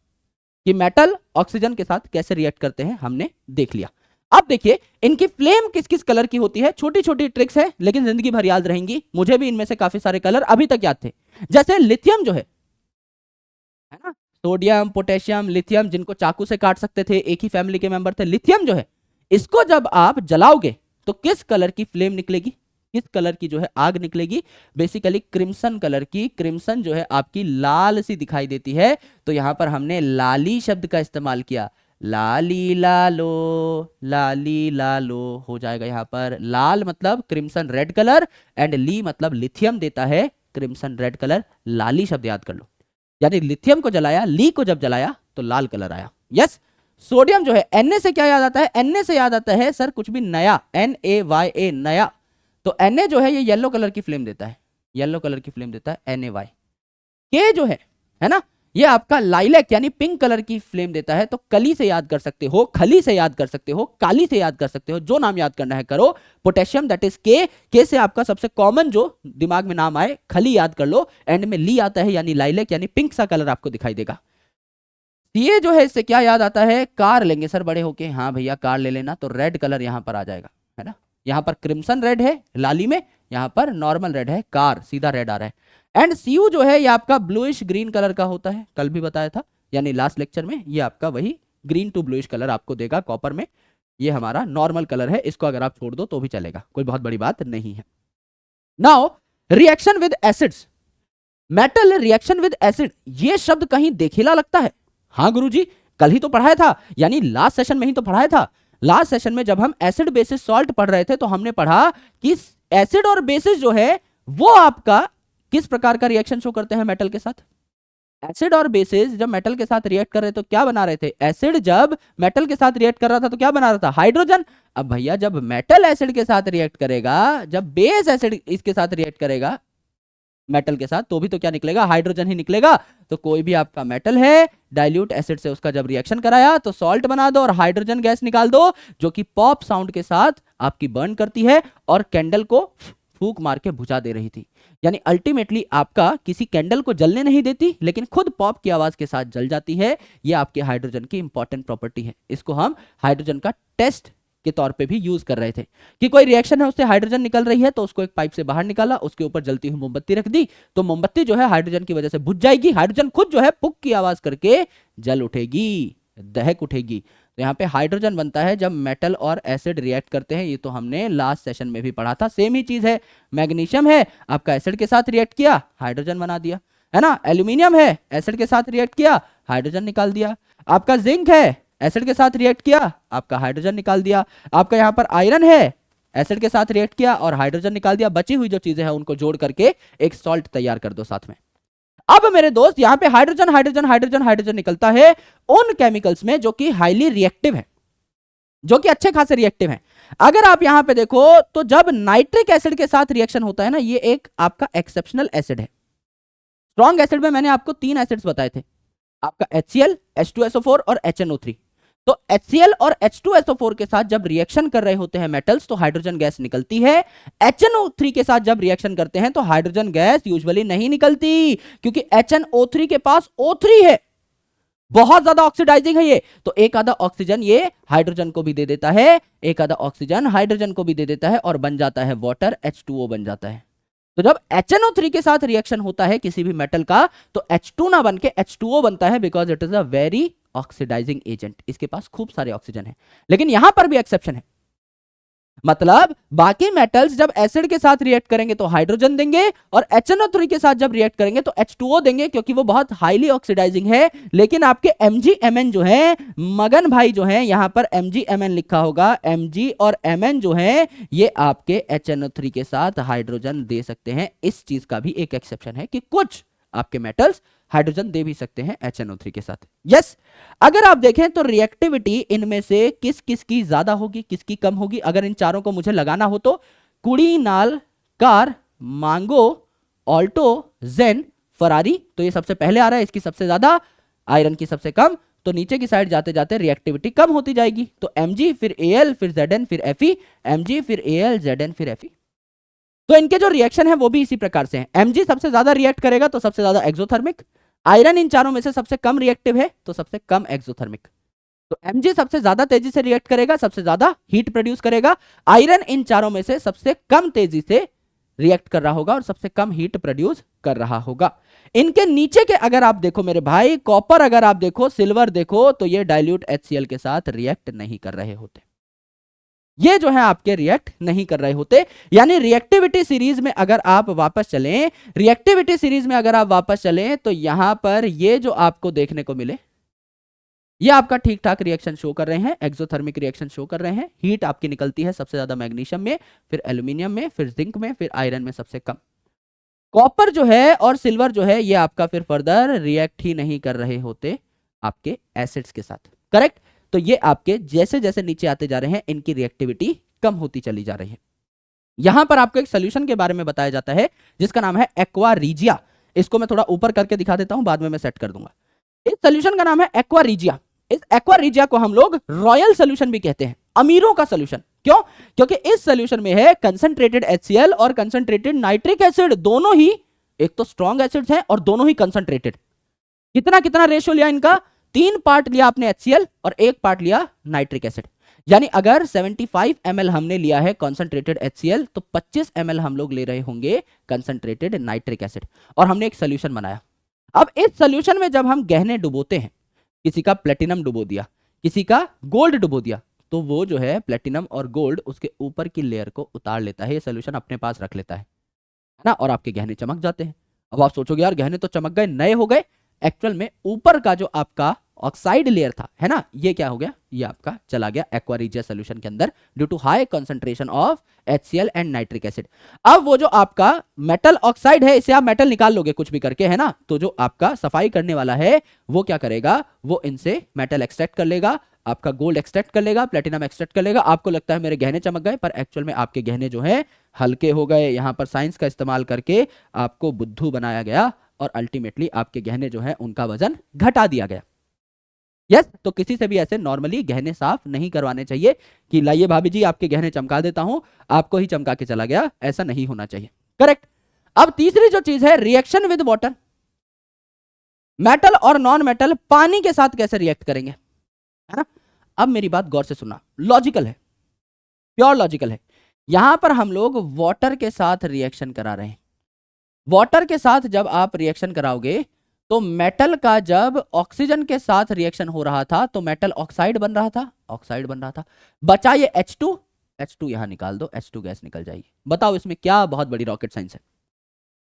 कि मेटल ऑक्सीजन के साथ कैसे रिएक्ट करते हैं हमने देख लिया। अब देखिए इनकी फ्लेम किस किस कलर की होती है, छोटी छोटी ट्रिक्स है लेकिन जिंदगी भर याद रहेंगी। मुझे भी इनमें से काफी सारे कलर अभी तक याद थे, जैसे लिथियम जो है ना, सोडियम पोटेशियम लिथियम, जिनको चाकू से काट सकते थे, एक ही फैमिली के मेंबर थे। लिथियम जो है इसको जब आप जलाओगे तो किस कलर की फ्लेम निकलेगी, किस कलर की जो है आग निकलेगी, बेसिकली क्रिम्सन कलर की। क्रिम्सन जो है आपकी लाल सी दिखाई देती है, तो यहां पर हमने लाली शब्द का इस्तेमाल किया, लाली लालो हो जाएगा यहाँ पर। लाल मतलब क्रिम्सन रेड कलर, एंड ली मतलब लिथियम देता है क्रिम्सन रेड कलर। लाली शब्द याद कर लो, यानी लिथियम को जलाया, ली को जब जलाया तो लाल कलर आया। यस। सोडियम जो है, Na से क्या याद आता है? Na से याद आता है सर कुछ भी नया, NAYA नया। तो Na जो है ये येलो कलर की फ्लेम देता है, येलो कलर की फ्लेम देता है NaY। के जो है ना, ये आपका लाइलैक यानी पिंक कलर की फ्लेम देता है। तो कली से याद कर सकते हो, खली से याद कर सकते हो, काली से याद कर सकते हो, जो नाम याद करना है करो। पोटेशियम दैट इज के से आपका सबसे कॉमन जो दिमाग में नाम आए, खली याद कर लो। एंड में ली आता है यानी लाइलैक यानी पिंक सा कलर आपको दिखाई देगा। ये जो है इससे क्या याद आता है? कार लेंगे सर बड़े होके, हाँ भैया कार ले लेना, तो रेड कलर यहां पर आ जाएगा, है ना। यहां पर क्रिम्सन रेड है लाली में, यहां पर नॉर्मल रेड है, कार सीधा रेड आ रहा है। एंड सीयू जो है ये आपका ब्लूइश ग्रीन कलर का होता है, कल भी बताया था, यानी लास्ट लेक्चर में। ये आपका वही ग्रीन टू ब्लूइश कलर आपको देगा कॉपर में। ये हमारा नॉर्मल कलर है, इसको अगर आप छोड़ दो तो भी चलेगा, कोई बहुत बड़ी बात नहीं है। Now reaction with acids, metal reaction with acid, ये शब्द कहीं देखिला लगता है? हाँ गुरुजी, कल ही तो पढ़ाया था, यानी लास्ट सेशन में ही तो पढ़ाया था। लास्ट सेशन में जब हम एसिड बेसिस सॉल्ट पढ़ रहे थे तो हमने पढ़ा कि एसिड और बेसिस जो है वो आपका किस प्रकार का रिएक्शन शो करते हैं मेटल के साथ। एसिड और बेसिस जब मेटल के साथ रिएक्ट कर रहे तो क्या बना रहे थे? एसिड जब मेटल के साथ रिएक्ट कर रहा था तो क्या बना रहा था? हाइड्रोजन। अब भैया जब मेटल एसिड के साथ रिएक्ट करेगा, जब बेस एसिड इसके साथ रिएक्ट करेगा मेटल के साथ, तो भी तो क्या निकलेगा? हाइड्रोजन ही निकलेगा। तो कोई भी आपका मेटल है, डाइल्यूट एसिड से उसका जब रिएक्शन कराया तो सॉल्ट बना दो और हाइड्रोजन गैस निकाल दो, जो कि पॉप साउंड के साथ आपकी बर्न करती है और कैंडल को फूंक मार के बुझा दे रही थी। यानी अल्टीमेटली आपका किसी कैंडल को जलने नहीं देती, लेकिन खुद पॉप की आवाज के साथ जल जाती है। यह आपके हाइड्रोजन की इंपॉर्टेंट प्रॉपर्टी है। इसको हम हाइड्रोजन का टेस्ट के तौर पे भी यूज कर रहे थे कि कोई रिएक्शन है, उससे हाइड्रोजन निकल रही है, तो उसको एक पाइप से बाहर निकाला, उसके ऊपर जलती हुई मोमबत्ती रख दी, तो मोमबत्ती जो है हाइड्रोजन की वजह से बुझ जाएगी। हाइड्रोजन खुद जो है पुक की आवाज करके जल उठेगी, दहक उठेगी। तो यहाँ पे हाइड्रोजन बनता है जब मेटल और एसिड रिएक्ट करते हैं। ये तो हमने लास्ट सेशन में भी पढ़ा था। सेम ही चीज है, मैग्नीशियम है आपका, एसिड के साथ रिएक्ट किया, हाइड्रोजन बना दिया, है ना। एल्यूमिनियम है, एसिड के साथ रिएक्ट किया, हाइड्रोजन निकाल दिया। आपका जिंक है, एसिड के साथ रिएक्ट किया, आपका हाइड्रोजन निकाल दिया। आपका यहाँ पर आयरन है, एसिड के साथ रिएक्ट किया और हाइड्रोजन निकाल दिया। बची हुई जो चीजें हैं उनको जोड़ करके एक सॉल्ट तैयार कर दो साथ में। अब मेरे दोस्त यहाँ पे हाइड्रोजन हाइड्रोजन हाइड्रोजन हाइड्रोजन निकलता है उन केमिकल्स में जो कि हाईली रिएक्टिव है, जो कि अच्छे खासे रिएक्टिव हैं। अगर आप यहां पे देखो तो जब नाइट्रिक एसिड के साथ रिएक्शन होता है ना, ये एक आपका एक्सेप्शनल एसिड है। स्ट्रॉन्ग एसिड में मैंने आपको 3 एसिड्स बताए थे, आपका HCl, H2SO4 और HNO3। तो HCl और H2SO4 के साथ जब रिएक्शन कर रहे होते हैं मेटल्स तो हाइड्रोजन गैस निकलती है। HNO3 के साथ जब रिएक्शन करते हैं तो हाइड्रोजन गैस यूजुअली नहीं निकलती, क्योंकि HNO3 के पास O3 है, बहुत ज्यादा ऑक्सीडाइजिंग है ये। तो एक आधा ऑक्सीजन ये हाइड्रोजन को भी दे देता है, एक आधा ऑक्सीजन हाइड्रोजन को भी दे देता है और बन जाता है वाटर, H2O बन जाता है। तो जब HNO3 के साथ रिएक्शन होता है किसी भी मेटल का तो H2 ना बन के H2O बनता है, because it is a very oxidising agent. इसके पास खूब सारे ऑक्सीजन है। लेकिन यहां पर भी एक्सेप्शन है, मतलब बाकी मेटल्स जब एसिड के साथ रिएक्ट करेंगे तो हाइड्रोजन देंगे और HNO3 के साथ जब रिएक्ट करेंगे तो H2O देंगे, क्योंकि वो बहुत हाईली ऑक्सीडाइजिंग है। लेकिन आपके MgMn जो है, मगन भाई जो है, यहां पर MgMn लिखा होगा, Mg और Mn जो है ये आपके HNO3 के साथ हाइड्रोजन दे सकते हैं। इस चीज का भी एक एक्सेप्शन है कि कुछ आपके मेटल्स हाइड्रोजन दे भी सकते हैं HNO3 के साथ। यस, अगर आप देखें तो रिएक्टिविटी इनमें से किस किस की ज्यादा होगी, किसकी कम होगी? अगर इन चारों को मुझे लगाना हो तो कुड़ी, नाल, कार, मांगो, ऑल्टो, जेन, फरारी, तो ये सबसे पहले आ रहा है, इसकी सबसे ज्यादा, आयरन की सबसे कम। तो नीचे की साइड जाते जाते रिएक्टिविटी कम होती जाएगी। तो Mg फिर Al फिर Zn फिर Fe, Mg फिर Al Zn फिर Fe। तो इनके जो रिएक्शन है वो भी इसी प्रकार से हैं। Mg सबसे ज्यादा रिएक्ट करेगा तो सबसे ज्यादा एक्सोथर्मिक, आयरन इन चारों में से सबसे कम रिएक्टिव है तो सबसे कम एक्सोथर्मिक। तो Mg सबसे ज्यादा तेजी से रिएक्ट करेगा, सबसे ज्यादा हीट प्रोड्यूस करेगा, आयरन इन चारों में से सबसे कम तेजी से रिएक्ट कर रहा होगा और सबसे कम हीट प्रोड्यूस कर रहा होगा। इनके नीचे के अगर आप देखो मेरे भाई, कॉपर अगर आप देखो, सिल्वर देखो, तो ये डाइल्यूट HCl के साथ रिएक्ट नहीं कर रहे होते, ये जो है आपके रिएक्ट नहीं कर रहे होते। यानी रिएक्टिविटी सीरीज में अगर आप वापस चलें, रिएक्टिविटी सीरीज में अगर आप वापस चलें तो यहां पर ये जो आपको देखने को मिले, ये आपका ठीक ठाक रिएक्शन शो कर रहे हैं, एक्सोथर्मिक रिएक्शन शो कर रहे हैं। हीट आपकी निकलती है सबसे ज्यादा मैग्नीशियम में, फिर एल्यूमिनियम में, फिर जिंक में, फिर आयरन में सबसे कम। कॉपर जो है और सिल्वर जो है ये आपका फिर फर्दर रिएक्ट ही नहीं कर रहे होते आपके एसिड्स के साथ, करेक्ट। तो ये आपके जैसे जैसे नीचे आते जा रहे हैं इनकी रिएक्टिविटी कम होती चली जा रही है। यहां पर आपको एक सोल्यूशन के बारे में बताया जाता है जिसका नाम है एक्वा रीजिया। इसको मैं थोड़ा ऊपर करके दिखा देता हूं, बाद में मैं सेट कर दूंगा। इस सोल्यूशन का नाम है एक्वा रीजिया। इस एक्वा रीजिया को हम लोग रॉयल सोल्यूशन भी कहते हैं, अमीरों का सोल्यूशन। क्यों? क्योंकि इस सोल्यूशन में है कंसंट्रेटेड HCl और कंसंट्रेटेड नाइट्रिक एसिड, दोनों ही एक तो स्ट्रॉन्ग एसिड्स हैं और दोनों ही कंसंट्रेटेड। कितना कितना रेशियो लिया इनका? 3 पार्ट लिया आपने HCl और 1 पार्ट लिया नाइट्रिक एसिड। यानी अगर 75 ml हमने लिया है कंसंट्रेटेड HCl तो 25 ml हम लोग ले रहे होंगे कंसंट्रेटेड नाइट्रिक एसिड, और हमने एक सोल्यूशन बनाया। अब इस सोल्यूशन में जब हम गहने डुबोते हैं, किसी का प्लेटिनम डुबो दिया, किसी का गोल्ड डुबो दिया, तो वो जो है प्लेटिनम और गोल्ड उसके ऊपर की लेयर को उतार लेता है, ये सोल्यूशन अपने पास रख लेता है ना, और आपके गहने चमक जाते हैं। अब आप सोचोगे यार गहने तो चमक गए, नए हो गए। एक्चुअल में ऊपर का जो आपका ऑक्साइड लेयर था, है ना, ये क्या हो गया? ये आपका चला गया एक्वा रीजिया सोल्यूशन के अंदर due to high concentration of HCl and nitric acid. अब वो जो आपका मेटल ऑक्साइड है, इसे आप मेटल निकाल लोगे कुछ भी करके, है ना, तो जो आपका सफाई करने वाला है वो क्या करेगा? वो इनसे मेटल एक्सट्रैक्ट कर लेगा, आपका गोल्ड एक्सट्रैक्ट कर लेगा, प्लेटिनम एक्सट्रैक्ट कर लेगा। आपको लगता है मेरे गहने चमक गए, पर एक्चुअल में आपके गहने जो है हल्के हो गए। यहां पर साइंस का इस्तेमाल करके आपको बुद्धू बनाया गया और अल्टीमेटली आपके गहने जो है उनका वजन घटा दिया गया। यस, तो किसी से भी ऐसे नॉर्मली गहने साफ नहीं करवाने चाहिए कि लाइए भाभी जी आपके गहने चमका देता हूं, आपको ही चमका के चला गया, ऐसा नहीं होना चाहिए, करेक्ट। अब तीसरी जो चीज है रिएक्शन विद वाटर। मेटल और नॉन मेटल पानी के साथ कैसे रिएक्ट करेंगे, है ना। अब मेरी बात गौर से सुनना, लॉजिकल है, प्योर लॉजिकल है। यहां पर हम लोग वाटर के साथ रिएक्शन करा रहे हैं। वाटर के साथ जब आप रिएक्शन कराओगे तो मेटल का जब ऑक्सीजन के साथ रिएक्शन हो रहा था तो मेटल ऑक्साइड बन रहा था, ऑक्साइड बन रहा था, बचा ये H2 यहां निकाल दो, H2 गैस निकल जाएगी। बताओ इसमें क्या बहुत बड़ी रॉकेट साइंस है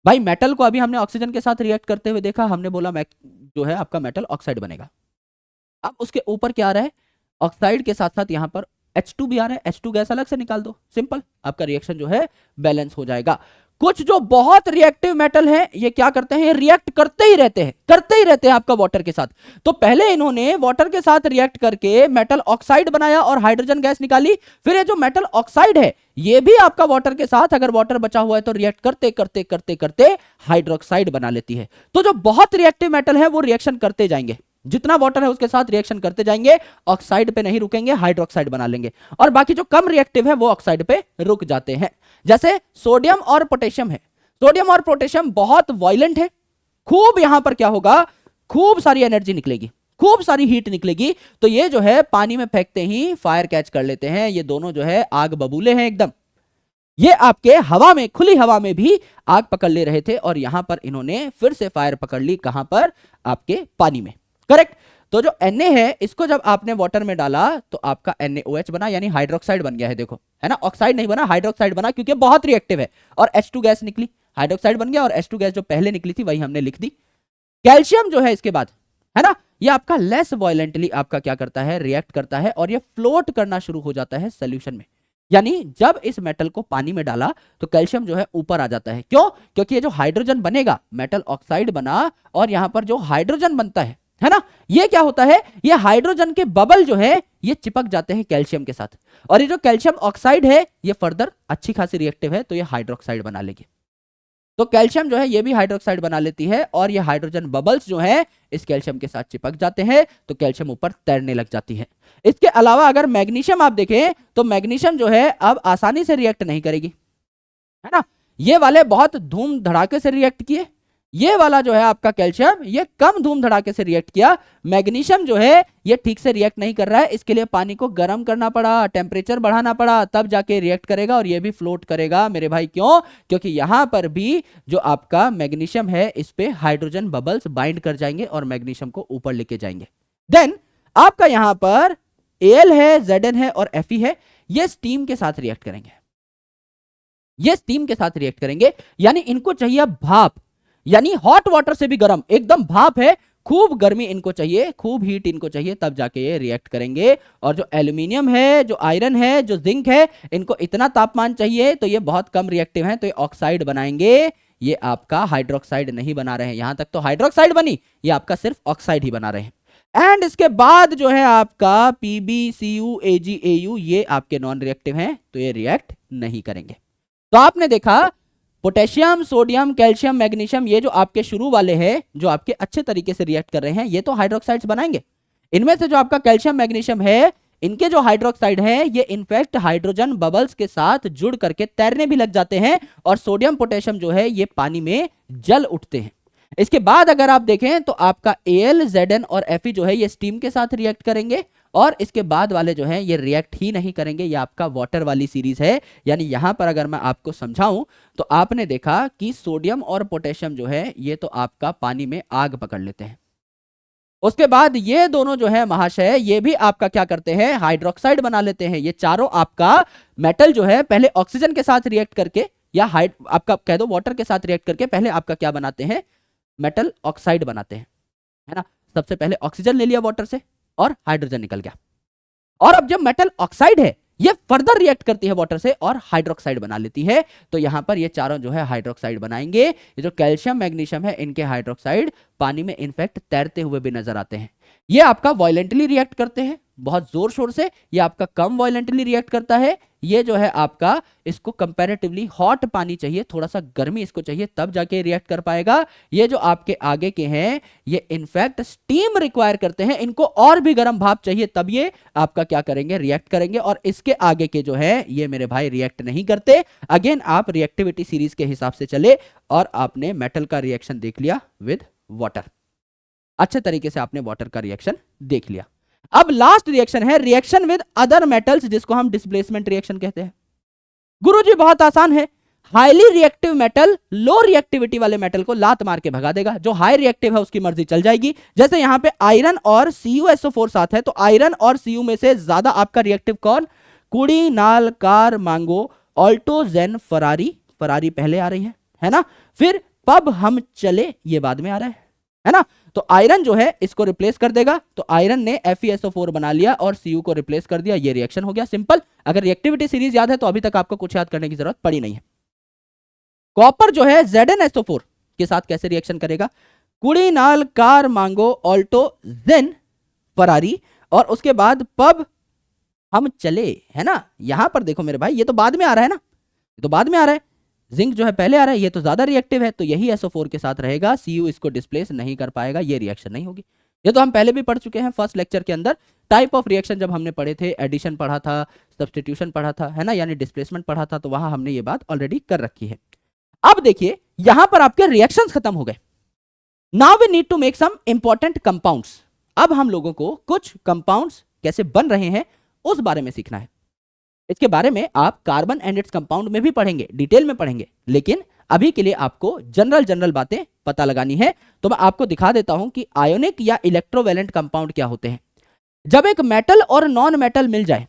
भाई। मेटल को अभी हमने ऑक्सीजन के साथ रिएक्ट करते हुए देखा, हमने बोला जो है आपका मेटल ऑक्साइड बनेगा। अब उसके ऊपर क्या आ रहा है? ऑक्साइड के साथ साथ यहां पर H2 भी आ रहा है, H2 गैस अलग से निकाल दो, सिंपल, आपका रिएक्शन जो है बैलेंस हो जाएगा। कुछ जो बहुत रिएक्टिव मेटल है ये क्या करते हैं? रिएक्ट करते ही रहते हैं आपका वाटर के साथ। तो पहले इन्होंने वाटर के साथ रिएक्ट करके मेटल ऑक्साइड बनाया और हाइड्रोजन गैस निकाली, फिर ये जो मेटल ऑक्साइड है ये भी आपका वाटर के साथ, अगर वाटर बचा हुआ है तो रिएक्ट करते करते करते करते हाइड्रोक्साइड बना लेती है। तो जो बहुत रिएक्टिव मेटल है वो रिएक्शन करते जाएंगे, जितना वाटर है उसके साथ रिएक्शन करते जाएंगे, ऑक्साइड पे नहीं रुकेंगे, हाइड्रोक्साइड बना लेंगे, और बाकी जो कम रिएक्टिव है वो ऑक्साइड पे रुक जाते हैं। जैसे सोडियम और पोटेशियम है, सोडियम और पोटेशियम बहुत वायलेंट है, खूब यहां पर क्या होगा? खूब सारी एनर्जी निकलेगी, खूब सारी हीट निकलेगी, तो ये जो है पानी में फेंकते ही फायर कैच कर लेते हैं। ये दोनों जो है आग बबूले हैं एकदम, ये आपके हवा में, खुली हवा में भी आग पकड़ ले रहे थे और यहां पर इन्होंने फिर से फायर पकड़ ली, कहां पर? आपके पानी में, करेक्ट। तो जो Na है इसको जब आपने वाटर में डाला तो आपका NaOH बना, यानी हाइड्रोक्साइड बन गया है, देखो, है ना, ऑक्साइड नहीं बना, हाइड्रोक्साइड बना, क्योंकि बहुत रिएक्टिव है, और H2 गैस निकली, हाइड्रोक्साइड बन गया, और H2 गैस जो पहले निकली थी वही हमने लिख दी। कैल्शियम जो है इसके बाद, है ना, ये आपका लेस वॉयलेंटली आपका क्या करता है? रिएक्ट करता है, और ये फ्लोट करना शुरू हो जाता है सोल्यूशन में। यानी जब इस मेटल को पानी में डाला तो कैल्शियम जो है ऊपर आ जाता है। क्यों? क्योंकि ये जो हाइड्रोजन बनेगा, मेटल ऑक्साइड बना, और यहां पर जो हाइड्रोजन बनता है ना, ये क्या होता है? ये हाइड्रोजन के बबल जो है ये चिपक जाते हैं कैल्शियम के साथ, और ये जो कैल्शियम ऑक्साइड है ये फर्दर अच्छी खासी रिएक्टिव है, तो ये हाइड्रोक्साइड बना लेगी। तो कैल्शियम जो है ये भी हाइड्रोक्साइड बना लेती है, और ये हाइड्रोजन बबल्स जो है इस कैल्शियम के साथ चिपक जाते हैं, तो कैल्शियम ऊपर तैरने लग जाती है। इसके अलावा अगर मैग्नीशियम आप देखें तो मैग्नीशियम जो है अब आसानी से रिएक्ट नहीं करेगी, है ना, ये वाले बहुत धूम धड़ाके से रिएक्ट किए, ये वाला जो है आपका कैल्शियम ये कम धूम धड़ाके से रिएक्ट किया। मैग्नीशियम जो है ये ठीक से रिएक्ट नहीं कर रहा है, इसके लिए पानी को गर्म करना पड़ा, टेम्परेचर बढ़ाना पड़ा, तब जाके रिएक्ट करेगा, और ये भी फ्लोट करेगा मेरे भाई। क्यों? क्योंकि यहां पर भी जो आपका मैग्नीशियम है इस पे हाइड्रोजन बबल्स बाइंड कर जाएंगे और मैग्नीशियम को ऊपर लेके जाएंगे। देन आपका यहां पर Al है, Zn है और Fe है, ये स्टीम के साथ रिएक्ट करेंगे, ये स्टीम के साथ रिएक्ट करेंगे, यानी इनको चाहिए भाप, यानी हॉट वाटर से भी गर्म, एकदम भाप है, खूब गर्मी इनको चाहिए, खूब हीट इनको चाहिए, तब जाके ये रिएक्ट करेंगे। और जो एल्यूमिनियम है, जो आयरन है, जो जिंक है, इनको इतना तापमान चाहिए तो ये बहुत कम रिएक्टिव हैं, तो ये ऑक्साइड बनाएंगे। ये आपका हाइड्रोक्साइड नहीं बना रहे हैं। यहां तक तो हाइड्रोक्साइड बनी, ये आपका सिर्फ ऑक्साइड ही बना रहे हैं। एंड इसके बाद जो है आपका PbCu AgAu, ये आपके नॉन रिएक्टिव हैं, तो ये रिएक्ट नहीं करेंगे। तो आपने देखा पोटेशियम, सोडियम, कैल्शियम, मैग्नीशियम, ये जो आपके शुरू वाले हैं, जो आपके अच्छे तरीके से रिएक्ट कर रहे हैं, ये तो हाइड्रोक्साइड्स बनाएंगे। इनमें से जो आपका कैल्शियम, मैग्नीशियम है, इनके जो हाइड्रोक्साइड है, ये इनफैक्ट हाइड्रोजन बबल्स के साथ जुड़ करके तैरने भी लग जाते हैं, और सोडियम, पोटेशियम जो है ये पानी में जल उठते हैं। इसके बाद अगर आप देखें तो आपका Al, Zn और Fe जो है ये स्टीम के साथ रिएक्ट करेंगे, और इसके बाद वाले जो हैं ये रिएक्ट ही नहीं करेंगे। ये आपका वाटर वाली सीरीज है। यानी यहां पर अगर मैं आपको समझाऊं तो आपने देखा कि सोडियम और पोटेशियम जो है ये तो आपका पानी में आग पकड़ लेते हैं। उसके बाद ये दोनों जो है महाशय, ये भी आपका क्या करते हैं, हाइड्रोक्साइड बना लेते हैं। ये चारों आपका मेटल जो है पहले ऑक्सीजन के साथ रिएक्ट करके, या आपका कह दो वाटर के साथ रिएक्ट करके, पहले आपका क्या बनाते हैं, मेटल ऑक्साइड बनाते हैं, है ना। सबसे पहले ऑक्सीजन ले लिया वाटर से और हाइड्रोजन निकल गया, और अब जब मेटल ऑक्साइड है ये फर्दर रिएक्ट करती है वाटर से और हाइड्रोक्साइड बना लेती है। तो यहां पर ये चारों जो है हाइड्रोक्साइड बनाएंगे। ये जो कैल्शियम, मैग्नीशियम है, इनके हाइड्रोक्साइड पानी में इनफैक्ट तैरते हुए भी नजर आते हैं। ये आपका वायलेंटली रिएक्ट करते हैं बहुत जोर शोर से, ये आपका कम वायलेंटली रिएक्ट करता है। ये जो है आपका, इसको कंपैरेटिवली हॉट पानी चाहिए, थोड़ा सा गर्मी इसको चाहिए, तब जाके रिएक्ट कर पाएगा। ये जो आपके आगे के हैं ये इनफैक्ट स्टीम रिक्वायर करते हैं, इनको और भी गर्म भाप चाहिए, तब ये आपका क्या करेंगे, रिएक्ट करेंगे। और इसके आगे के जो है ये मेरे भाई रिएक्ट नहीं करते। अगेन आप रिएक्टिविटी सीरीज के हिसाब से चले और आपने मेटल का रिएक्शन देख लिया विद वाटर, अच्छे तरीके से आपने वाटर का रिएक्शन देख लिया। अब लास्ट रिएक्शन है रिएक्शन विद अदर मेटल्स, जिसको हम डिस्प्लेसमेंट रिएक्शन कहते हैं। गुरुजी बहुत आसान है, हाईली रिएक्टिव मेटल लो रिएक्टिविटी वाले मेटल को लात मार के भगा देगा। जो हाई रिएक्टिव है उसकी मर्जी चल जाएगी। जैसे यहां पे आयरन और CuSO4 साथ है, तो आयरन और Cu में से ज्यादा आपका रिएक्टिव कौन, कुड़ी, नाल, कार, मांगो, ऑल्टो, जेन, फरारी। फरारी पहले आ रही है ना। फिर पब, हम, चले, ये बाद में आ रहा है ना। तो आयरन जो है इसको रिप्लेस कर देगा, तो आयरन ने FeSO4 बना लिया और Cu को रिप्लेस कर दिया, ये रिएक्शन हो गया सिंपल। अगर रिएक्टिविटी सीरीज याद है तो अभी तक आपको कुछ याद करने की जरूरत पड़ी नहीं है। कॉपर जो है ZnSO4 के साथ कैसे रिएक्शन करेगा, कुड़ी, नाल, कार, मांगो, ऑल्टो, जेन, फरारी, और उसके बाद पब, हम, चले, है ना। यहां पर देखो मेरे भाई, ये तो बाद में आ रहा है ना, ये तो बाद में आ रहा है। जिंक जो है पहले आ रहा है, ये तो ज्यादा रिएक्टिव है, तो यही SO4 के साथ रहेगा। Cu इसको डिस्प्लेस नहीं कर पाएगा, ये रिएक्शन नहीं होगी। ये तो हम पहले भी पढ़ चुके हैं फर्स्ट लेक्चर के अंदर। टाइप ऑफ रिएक्शन जब हमने पढ़े थे, एडिशन पढ़ा था, सब्स्टिट्यूशन पढ़ा था, है ना, यानी डिस्प्लेसमेंट पढ़ा था, तो वहां हमने ये बात ऑलरेडी कर रखी है। अब देखिए यहां पर आपके रिएक्शंस खत्म हो गए। Now we need to make some important compounds. अब हम लोगों को कुछ कंपाउंड्स कैसे बन रहे हैं उस बारे में सीखना है। इसके बारे में आप कार्बन एंड इट्स कंपाउंड में भी पढ़ेंगे, डिटेल में पढ़ेंगे, लेकिन अभी के लिए आपको जनरल बातें पता लगानी है। तो मैं आपको दिखा देता हूं कि आयोनिक या इलेक्ट्रोवैलेंट कंपाउंड क्या होते हैं। जब एक मेटल और नॉन मेटल मिल जाए,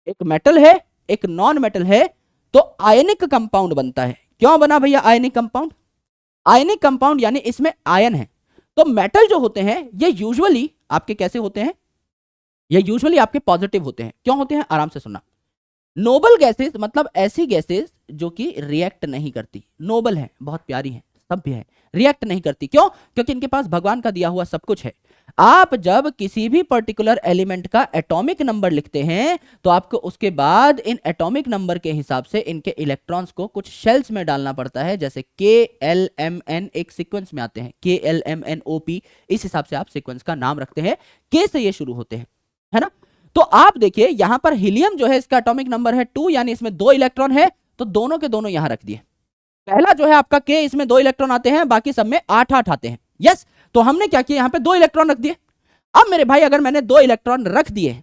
एक मेटल है एक नॉन मेटल है, तो आयनिक कंपाउंड बनता है। क्यों बना भैया आयनिक कंपाउंड? आयनिक कंपाउंड यानी इसमें आयन है। तो मेटल जो होते हैं ये यूजुअली आपके कैसे होते हैं, ये यूजुअली आपके पॉजिटिव होते हैं। क्यों होते हैं, आराम से सुनना। नोबल गैसेस मतलब ऐसी गैसेस जो कि रिएक्ट नहीं करती, नोबल है, बहुत प्यारी है, सभ्य है, रिएक्ट नहीं करती। क्यों? क्योंकि इनके पास भगवान का दिया हुआ सब कुछ है। आप जब किसी भी पर्टिकुलर एलिमेंट का एटॉमिक नंबर लिखते हैं तो आपको उसके बाद इन एटॉमिक नंबर के हिसाब से इनके इलेक्ट्रॉन्स को कुछ शेल्स में डालना पड़ता है। जैसे KLMN एक सीक्वेंस में आते हैं, KLMNOP, इस हिसाब से आप सीक्वेंस का नाम रखते हैं। K से ये शुरू होते हैं, है ना। तो आप देखिए यहां पर हीलियम जो है इसका एटॉमिक नंबर है 2, यानी इसमें 2 इलेक्ट्रॉन है, तो दोनों के दोनों यहां रख दिए। पहला जो है आपका K, इसमें 2 इलेक्ट्रॉन आते हैं, बाकी सब में 8 आते हैं। यस, तो हमने क्या किया, यहां पे 2 इलेक्ट्रॉन रख दिए। अब मेरे भाई अगर मैंने 2 इलेक्ट्रॉन रख दिए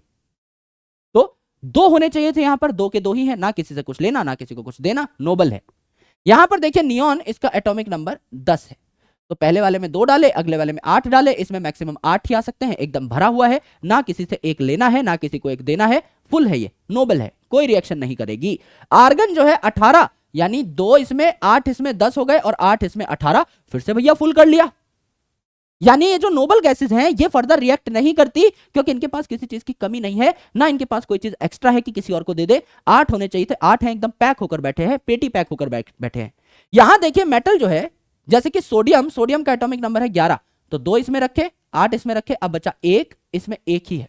तो 2 होने चाहिए थे, यहां पर 2 के 2 ही है, ना किसी से कुछ लेना ना किसी को कुछ देना, नोबल है। यहां पर देखिए नियॉन, इसका एटॉमिक नंबर 10 है, तो पहले वाले में 2 डाले, अगले वाले में 8 डाले, इसमें मैक्सिमम 8 ही आ सकते हैं, एकदम भरा हुआ है, ना किसी से एक लेना है ना किसी को एक देना है, फुल है, ये नोबल है, कोई रिएक्शन नहीं करेगी। आर्गन जो है 18, यानी 2 इसमें 8 इसमें 10 हो गए और 8 इसमें 18, फिर से भैया फुल कर लिया। यानी ये जो नोबल गैसेस हैं ये फर्दर रिएक्ट नहीं करती, क्योंकि इनके पास किसी चीज की कमी नहीं है, ना इनके पास कोई चीज एक्स्ट्रा है कि किसी और को दे दे। 8 होने चाहिए थे, 8 हैं, एकदम पैक होकर बैठे हैं, पेटी पैक होकर बैठे हैं। यहां देखिए मेटल जो है, जैसे कि सोडियम, सोडियम का एटॉमिक नंबर है 11, तो 2 इसमें रखे, 8 इसमें रखे, अब बचा 1, इसमें एक ही है,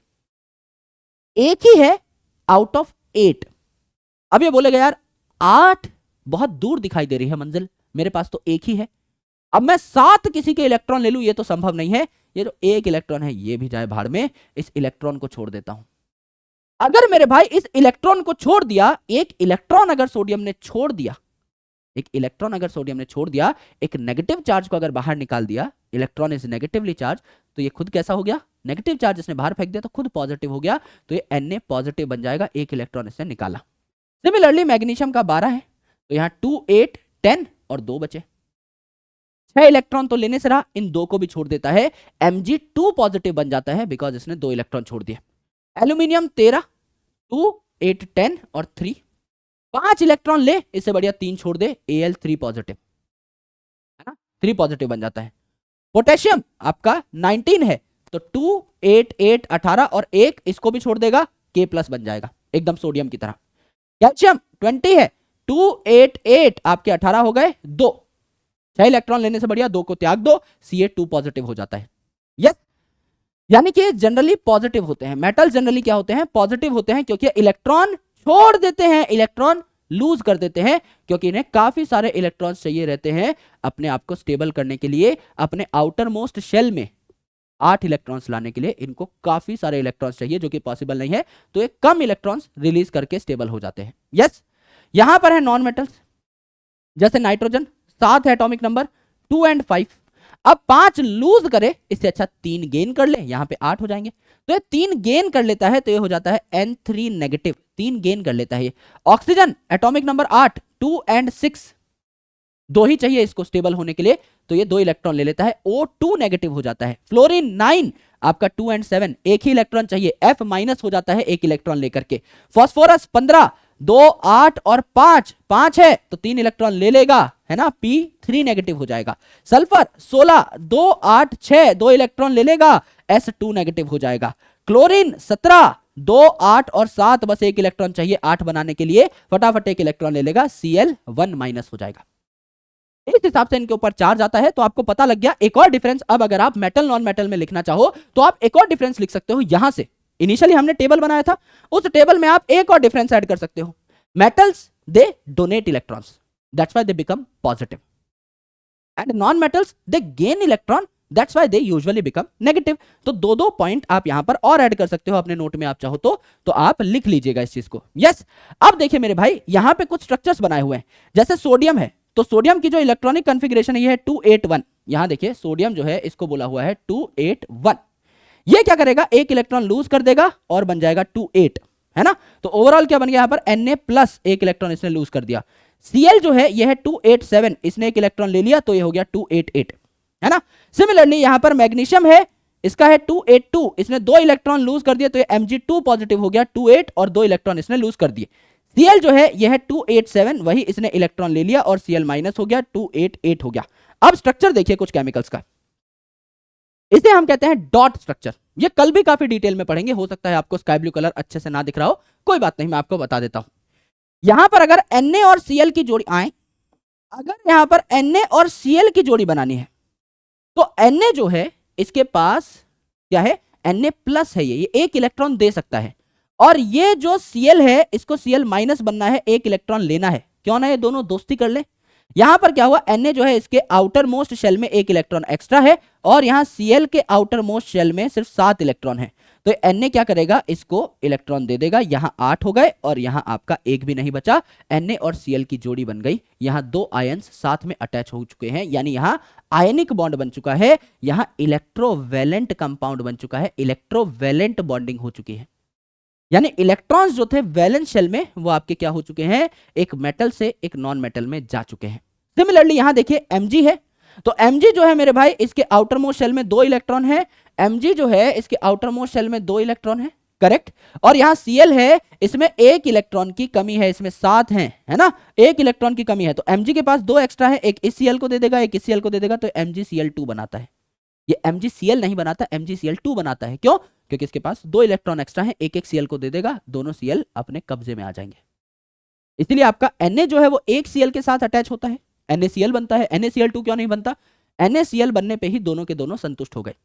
एक ही है आउट ऑफ 8। अब ये बोलेगा यार 8 बहुत दूर दिखाई दे रही है मंजिल, मेरे पास तो एक ही है, अब मैं 7 किसी के इलेक्ट्रॉन ले लूं, ये तो संभव नहीं है, ये जो एक इलेक्ट्रॉन है ये भी जाए भाड़ में, इस इलेक्ट्रॉन को छोड़ देता हूं। अगर मेरे भाई इस इलेक्ट्रॉन को छोड़ दिया, एक इलेक्ट्रॉन अगर सोडियम ने छोड़ दिया, एक इलेक्ट्रॉन अगर सोडियम ने छोड़ दिया, एक नेगेटिव चार्ज को अगर बाहर निकाल दिया, इलेक्ट्रॉन इज नेगेटिवली चार्ज, तो ये खुद कैसा हो गया, नेगेटिव चार्ज इसने बाहर फेंक दिया तो खुद पॉजिटिव हो गया, तो ये Na पॉजिटिव बन जाएगा, एक इलेक्ट्रॉन इसने निकाला। सिमिलरली मैग्नीशियम का 12 है, तो यहां 2 8 10 और 2 बचे, 6 इलेक्ट्रॉन तो लेने से रहा, इन 2 को भी छोड़ देता है, Mg2 पॉजिटिव बन जाता है बिकॉज इसने 2 इलेक्ट्रॉन छोड़ दिए। एल्यूमिनियम 13, 2 8 10 और 3, 5 इलेक्ट्रॉन ले, इससे बढ़िया 3 छोड़ दे, Al3 पॉजिटिव है ना, 3 पॉजिटिव बन जाता है। पोटेशियम आपका 19 है, तो 2 8 8 18 और 1 इसको भी छोड़ देगा, K प्लस बन जाएगा एकदम सोडियम की तरह। कैल्शियम 20 है, 2 8 8 आपके 18 हो गए, 2 6 इलेक्ट्रॉन लेने से बढ़िया 2 को त्याग दो, Ca2 पॉजिटिव हो जाता है। यस, यानी कि जनरली पॉजिटिव होते हैं, मेटल जनरली क्या होते हैं, पॉजिटिव होते हैं, क्योंकि इलेक्ट्रॉन छोड़ देते हैं, इलेक्ट्रॉन लूज कर देते हैं, क्योंकि इन्हें काफी सारे इलेक्ट्रॉन्स चाहिए रहते हैं अपने आप को स्टेबल करने के लिए। अपने आउटर मोस्ट शेल में 8 इलेक्ट्रॉन्स लाने के लिए इनको काफी सारे इलेक्ट्रॉन्स चाहिए, जो कि पॉसिबल नहीं है, तो ये कम इलेक्ट्रॉन्स रिलीज करके स्टेबल हो जाते हैं। यस, यहां पर है नॉन मेटल्स, जैसे नाइट्रोजन 7 है एटॉमिक नंबर, 2 एंड 5, अब 5 लूज करे, इससे अच्छा 3 गेन कर ले, यहां पे 8 हो जाएंगे, तो ये 3 गेन कर लेता है, तो ये हो जाता है N3 नेगेटिव, 3 गेन कर लेता है ये। ऑक्सीजन एटॉमिक नंबर 8, 2 एंड 6, 2 ही चाहिए इसको स्टेबल होने के लिए, तो ये 2 इलेक्ट्रॉन ले लेता है, O2 नेगेटिव हो जाता है। फ्लोरीन 9 आपका 2 एंड 7, एक ही इलेक्ट्रॉन चाहिए, F माइनस हो जाता है एक इलेक्ट्रॉन लेकर के। फॉस्फोरस 15, 2 8 और 5, 5 है तो 3 इलेक्ट्रॉन ले लेगा, है ना, P3 नेगेटिव हो जाएगा। सल्फर 16, 2 8 6, 2 इलेक्ट्रॉन ले लेगा, S2 नेगेटिव हो जाएगा। क्लोरीन 17, 2 8 और 7, बस एक इलेक्ट्रॉन चाहिए 8 बनाने के लिए, फटाफट एक इलेक्ट्रॉन ले लेगा, Cl1 माइनस हो जाएगा। इस हिसाब से इनके ऊपर चार्ज आता है, तो आपको पता लग गया। एक और डिफरेंस, अब अगर आप मेटल नॉन मेटल में लिखना चाहो तो आप एक और डिफरेंस लिख सकते हो यहां से। इनिशियली हमने टेबल बनाया था, उस टेबल में आप एक और डिफरेंस ऐड कर सकते हो। Metals they donate electrons, that's why they become positive, and non metals they gain electron, that's why they usually become negative. तो 2-2 पॉइंट आप यहां पर और ऐड कर सकते हो अपने नोट में, आप चाहो तो आप लिख लीजिएगा इस चीज को। यस, अब देखिए मेरे भाई, यहां पे कुछ स्ट्रक्चर्स बनाए हुए हैं, जैसे सोडियम है, तो सोडियम की जो इलेक्ट्रॉनिक कॉन्फ़िगरेशन है ये है 281। यहां देखिए सोडियम जो है इसको बोला हुआ है 281। ये क्या करेगा, एक इलेक्ट्रॉन लूज कर देगा और बन जाएगा 28, है ना। तो ओवरऑल क्या बन गया यहां पर, Na प्लस एक इलेक्ट्रॉन इसने लूज कर दिया। Cl जो है ये है 287, इसने एक इलेक्ट्रॉन ले लिया तो ये हो गया 288, है ना। सिमिलरली यहां पर मैग्नीशियम है, इसका है 282, इसने 2 इलेक्ट्रॉन लूज कर दिया तो ये Mg2 पॉजिटिव हो गया, 28 और 2 इलेक्ट्रॉन इसने लूज कर दिए। Cl जो है यह है 287, वही इसने इलेक्ट्रॉन ले लिया और Cl माइनस हो गया, 288 हो गया। अब स्ट्रक्चर देखिए कुछ केमिकल्स का, इसे हम कहते हैं डॉट स्ट्रक्चर। ये कल भी काफी डिटेल में पढ़ेंगे, हो सकता है आपको स्काई ब्लू कलर अच्छे से ना दिख रहा हो, कोई बात नहीं, मैं आपको बता देता हूं। यहां पर अगर Na और Cl की जोड़ी आए, अगर यहां पर Na और Cl की जोड़ी बनानी है, तो Na जो है इसके पास क्या है, Na प्लस है, ये एक इलेक्ट्रॉन दे सकता है, और ये जो Cl है इसको Cl माइनस बनना है, एक इलेक्ट्रॉन लेना है, क्यों ना ये दोनों दोस्ती कर ले। यहां पर क्या हुआ, Na जो है इसके आउटर मोस्ट शेल में एक इलेक्ट्रॉन एक्स्ट्रा है, और यहां Cl के आउटर मोस्ट शेल में सिर्फ 7 इलेक्ट्रॉन है, तो Na क्या करेगा, इसको इलेक्ट्रॉन दे देगा, यहां 8 हो गए और यहां आपका एक भी नहीं बचा। Na और Cl की जोड़ी बन गई, यहां 2 आयंस साथ में अटैच हो चुके हैं, यानी यहां आयनिक बॉन्ड बन चुका है, यहां इलेक्ट्रोवैलेंट कंपाउंड बन चुका है, इलेक्ट्रोवैलेंट बॉन्डिंग हो चुकी है, यानी इलेक्ट्रॉन्स जो थे वैलेंस शेल में वो आपके क्या हो चुके हैं, एक मेटल से एक नॉन मेटल में जा चुके हैं। सिमिलरली यहां देखिए Mg है, तो Mg जो है मेरे भाई इसके आउटर मोस्ट शेल में 2 इलेक्ट्रॉन है, Mg जो है इसके आउटर मोस्ट शेल में 2 इलेक्ट्रॉन है, करेक्ट। और यहां Cl है, इसमें एक इलेक्ट्रॉन की कमी है, इसमें 7 हैं, है ना, एक इलेक्ट्रॉन की कमी है, तो Mg के पास 2 एक्स्ट्रा है, एक इस Cl को दे देगा, एक इस Cl को दे देगा, तो MgCl2 बनाता है। ये MgCl नहीं बनाता, MgCl2 बनाता है। क्यों? क्योंकि इसके पास 2 इलेक्ट्रॉन एक्स्ट्रा है, एक एक Cl को दे देगा, दोनों Cl अपने कब्जे में आ जाएंगे। इसलिए आपका Na जो है वो एक Cl के साथ अटैच होता है, NaCl बनता है। NaCl2 क्यों नहीं बनता? NaCl बनने पे ही दोनों के दोनों संतुष्ट हो गए।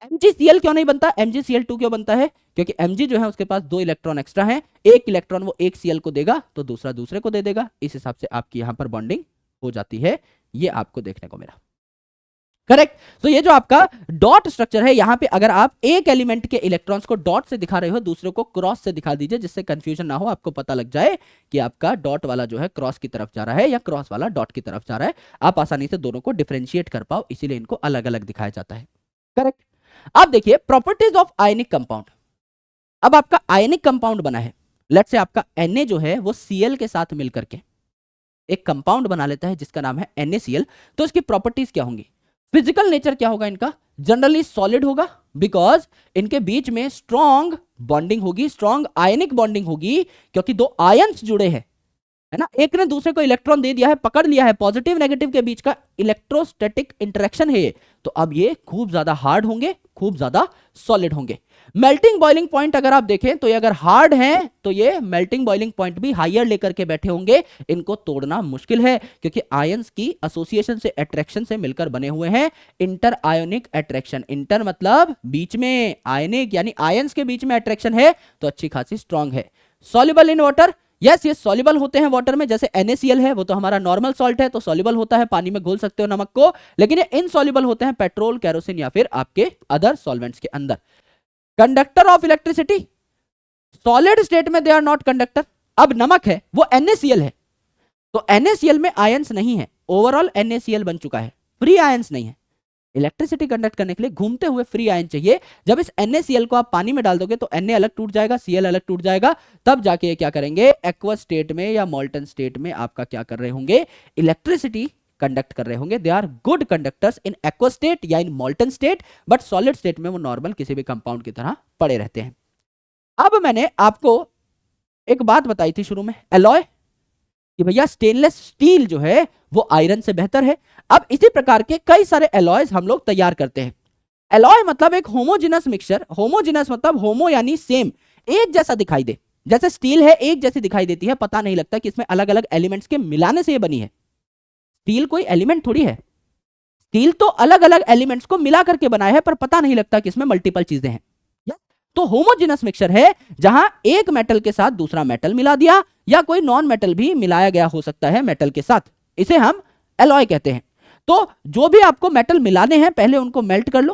MgCl क्यों नहीं बनता? MgCl2 क्यों बनता है? क्योंकि Mg जो है उसके पास 2 इलेक्ट्रॉन एक्स्ट्रा है, एक इलेक्ट्रॉन वो एक Cl को देगा तो दूसरा दूसरे को दे देगा, इस हिसाब से आपकी यहां पर बॉन्डिंग हो जाती है। ये आपको देखने को मिला, करेक्ट। तो ये जो आपका डॉट स्ट्रक्चर है, यहां पे अगर आप एक एलिमेंट के इलेक्ट्रॉन्स को डॉट से दिखा रहे हो, दूसरे को क्रॉस से दिखा दीजिए, जिससे कंफ्यूजन ना हो, आपको पता लग जाए कि आपका डॉट वाला जो है क्रॉस की तरफ जा रहा है या क्रॉस वाला डॉट की तरफ जा रहा है। आप आसानी से दोनों को डिफरेंशिएट कर पाओ, इसीलिए इनको अलग अलग दिखाया जाता है, करेक्ट। अब देखिए प्रॉपर्टीज ऑफ आयनिक कंपाउंड। अब आपका आयनिक कंपाउंड बना है, लेट्स से आपका Na जो है वो Cl के साथ मिलकर के एक कंपाउंड बना लेता है जिसका नाम है NaCl। तो इसकी प्रॉपर्टीज क्या होंगी? फिजिकल नेचर क्या होगा इनका? जनरली सॉलिड होगा, बिकॉज इनके बीच में स्ट्रॉन्ग बॉन्डिंग होगी, स्ट्रॉन्ग आयनिक बॉन्डिंग होगी, क्योंकि दो आयंस जुड़े हैं, है ना। एक ने दूसरे को इलेक्ट्रॉन दे दिया है, पकड़ लिया है, पॉजिटिव नेगेटिव के बीच का इलेक्ट्रोस्टैटिक इंटरेक्शन है ये, तो अब ये खूब ज्यादा हार्ड होंगे, खूब ज्यादा सॉलिड होंगे। मेल्टिंग बॉइलिंग पॉइंट अगर आप देखें तो ये अगर हार्ड हैं तो ये मेल्टिंग बॉइलिंग पॉइंट भी हायर लेकर के बैठे होंगे, इनको तोड़ना मुश्किल है, क्योंकि आयंस की एसोसिएशन से, अट्रैक्शन से मिलकर बने हुए हैं। इंटर आयोनिक अट्रैक्शन, इंटर मतलब बीच में, आयनिक यानी आयंस के बीच में अट्रैक्शन है, तो अच्छी खासी स्ट्रॉन्ग है। सॉल्युबल इन वाटर, यस ये सॉल्युबल होते हैं वाटर में, जैसे NaCl है वो तो हमारा नॉर्मल सॉल्ट है, तो सॉल्युबल होता है, पानी में घोल सकते हो नमक को, लेकिन ये इनसॉल्युबल होते हैं पेट्रोल, केरोसिन या फिर आपके अदर सॉल्वेंट्स के अंदर। Conductor of electricity, solid state में दे आर नॉट कंडक्टर। अब नमक है वो NaCl है, तो NaCl में आयंस नहीं है, ओवरऑल NaCl बन चुका है, फ्री आयंस नहीं है। इलेक्ट्रिसिटी कंडक्ट करने के लिए घूमते हुए फ्री आयन चाहिए। जब इस NaCl को आप पानी में डाल दोगे तो Na अलग टूट जाएगा, Cl अलग टूट जाएगा, तब जाके ये क्या करेंगे, एक्वस स्टेट में या मॉल्टन स्टेट में आपका क्या कर रहे होंगे, इलेक्ट्रिसिटी कंडक्ट कर रहे होंगे। They are good conductors in aqueous state या in molten state, but solid state में वो नॉर्मल किसी भी कंपाउंड की तरह पड़े रहते हैं। अब मैंने आपको एक बात बताई थी शुरू में, एलॉय, कि भैया स्टेनलेस स्टील जो है वो आयरन से बेहतर है। अब इसी प्रकार के कई सारे एलॉयज हम लोग तैयार करते हैं। एलॉय मतलब एक होमोजिनस मिक्सचर, होमोजिनस मतलब होमो यानी सेम, एक जैसा दिखाई दे, जैसे स्टील है एक जैसी दिखाई देती है, पता नहीं लगता कि इसमें अलग अलग एलिमेंट्स के मिलाने से ये बनी है। स्टील कोई एलिमेंट थोड़ी है, स्टील तो अलग अलग एलिमेंट्स को मिला करके बनाया है, पर पता नहीं लगता कि इसमें मल्टीपल चीजें हैं। तो होमोजिनस मिक्सचर है जहां एक मेटल के साथ दूसरा मेटल मिला दिया, या कोई नॉन मेटल भी मिलाया गया हो सकता है मेटल के साथ, इसे हम एलॉय कहते हैं। तो जो भी आपको मेटल मिलाने हैं पहले उनको मेल्ट कर लो,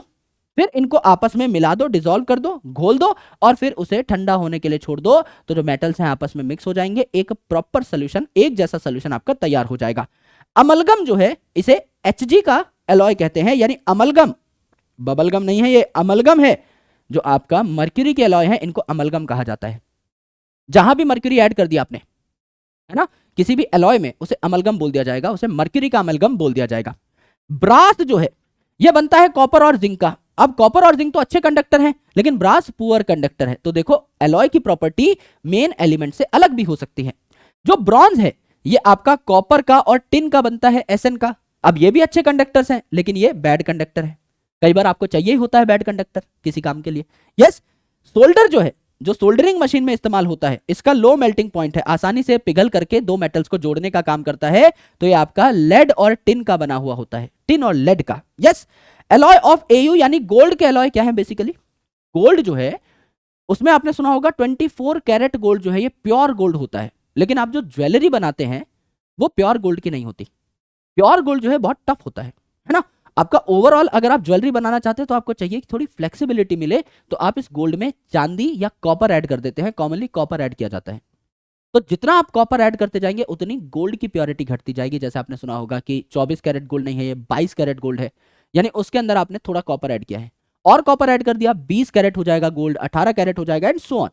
फिर इनको आपस में मिला दो, डिसॉल्व कर दो, घोल दो, और फिर उसे ठंडा होने के लिए छोड़ दो, तो जो मेटल्स हैं आपस में मिक्स हो जाएंगे, एक प्रॉपर सोल्यूशन, एक जैसा सोल्यूशन आपका तैयार हो जाएगा। अमलगम जो है इसे Hg का एलॉय कहते हैं, यानी अमलगम, बबलगम नहीं है, ये अमलगम है। जो आपका मर्क्यूरी के एलॉय है इनको अमलगम कहा जाता है। जहां भी मर्क्यूरी ऐड कर दिया आपने, है ना, किसी भी एलॉय में, उसे अमलगम बोल दिया जाएगा, उसे मर्क्यूरी का अमलगम बोल दिया जाएगा। ब्रास जो है यह बनता है कॉपर और जिंक का। अब कॉपर और जिंक तो अच्छे कंडक्टर हैं, लेकिन ब्रास पुअर कंडक्टर है। तो देखो एलॉय की प्रॉपर्टी मेन एलिमेंट से अलग भी हो सकती है। जो ब्रॉन्ज है ये आपका कॉपर का और टिन का बनता है, Sn का। अब ये भी अच्छे कंडक्टर्स हैं, लेकिन ये बैड कंडक्टर है। कई बार आपको चाहिए ही होता है बैड कंडक्टर किसी काम के लिए। यस, सोल्डर जो है, जो सोल्डरिंग मशीन में इस्तेमाल होता है, इसका लो मेल्टिंग पॉइंट है, आसानी से पिघल करके दो मेटल्स को जोड़ने का काम करता है। तो ये आपका लेड और टिन का बना हुआ होता है, टिन और लेड का। यस, एलॉय ऑफ Au यानी गोल्ड के एलॉय क्या है बेसिकली? गोल्ड जो है उसमें आपने सुना होगा 24 कैरेट गोल्ड जो है ये प्योर गोल्ड होता है, लेकिन आप जो ज्वेलरी बनाते हैं वो प्योर गोल्ड की नहीं होती। प्योर गोल्ड जो है बहुत टफ होता है ना। आपका ओवरऑल अगर आप ज्वेलरी बनाना चाहते हैं तो आपको चाहिए कि थोड़ी फ्लेक्सिबिलिटी मिले, तो आप इस गोल्ड में चांदी या कॉपर ऐड कर देते हैं। कॉमनली कॉपर ऐड किया जाता है। तो जितना आप कॉपर ऐड करते जाएंगे उतनी गोल्ड की प्योरिटी घटती जाएगी। जैसे आपने सुना होगा कि 24 कैरेट गोल्ड नहीं है, ये 22 कैरेट गोल्ड है, यानी उसके अंदर आपने थोड़ा कॉपर ऐड किया है, और कॉपर ऐड कर दिया, 20 कैरेट हो जाएगा गोल्ड, 18 कैरेट हो जाएगा, एंड सो ऑन।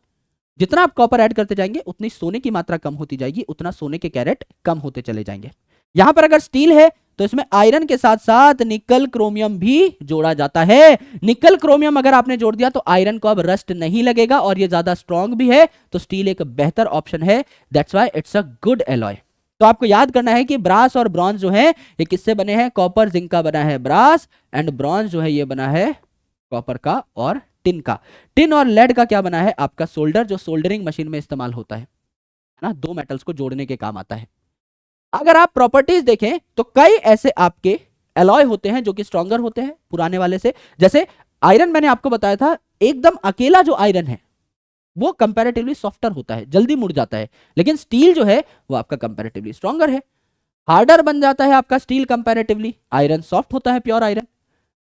जितना आप कॉपर ऐड करते जाएंगे उतनी सोने की मात्रा कम होती जाएगी, उतना सोने के कैरेट कम होते चले जाएंगे। यहां पर अगर स्टील है तो इसमें आयरन के साथ साथ निकल क्रोमियम भी जोड़ा जाता है। निकल क्रोमियम अगर आपने जोड़ दिया तो आयरन को अब रस्ट नहीं लगेगा, और ये ज्यादा स्ट्रॉन्ग भी है, तो स्टील एक बेहतर ऑप्शन है। That's why it's a good alloy. तो आपको याद करना है कि ब्रास और ब्रॉन्ज जो है ये किससे बने हैं, कॉपर जिंक का बना है ब्रास, एंड ब्रॉन्ज जो है ये बना है कॉपर का और टिन का। टिन और लेड का क्या बना है, आपका सोल्डर, जो सोल्डरिंग मशीन में इस्तेमाल होता है ना, दो मेटल्स को जोड़ने के काम आता है। अगर आप प्रॉपर्टीज देखें तो कई ऐसे आपके एलॉय होते हैं जो कि स्ट्रॉन्गर होते हैं पुराने वाले से। जैसे आयरन मैंने आपको बताया था, एकदम अकेला जो आयरन है वो कंपैरेटिवली सॉफ्टर होता है, जल्दी मुड़ जाता है, लेकिन स्टील जो है वो आपका कंपैरेटिवली स्ट्रॉन्गर है, हार्डर बन जाता है आपका स्टील कंपैरेटिवली। आयरन सॉफ्ट होता है, प्योर आयरन,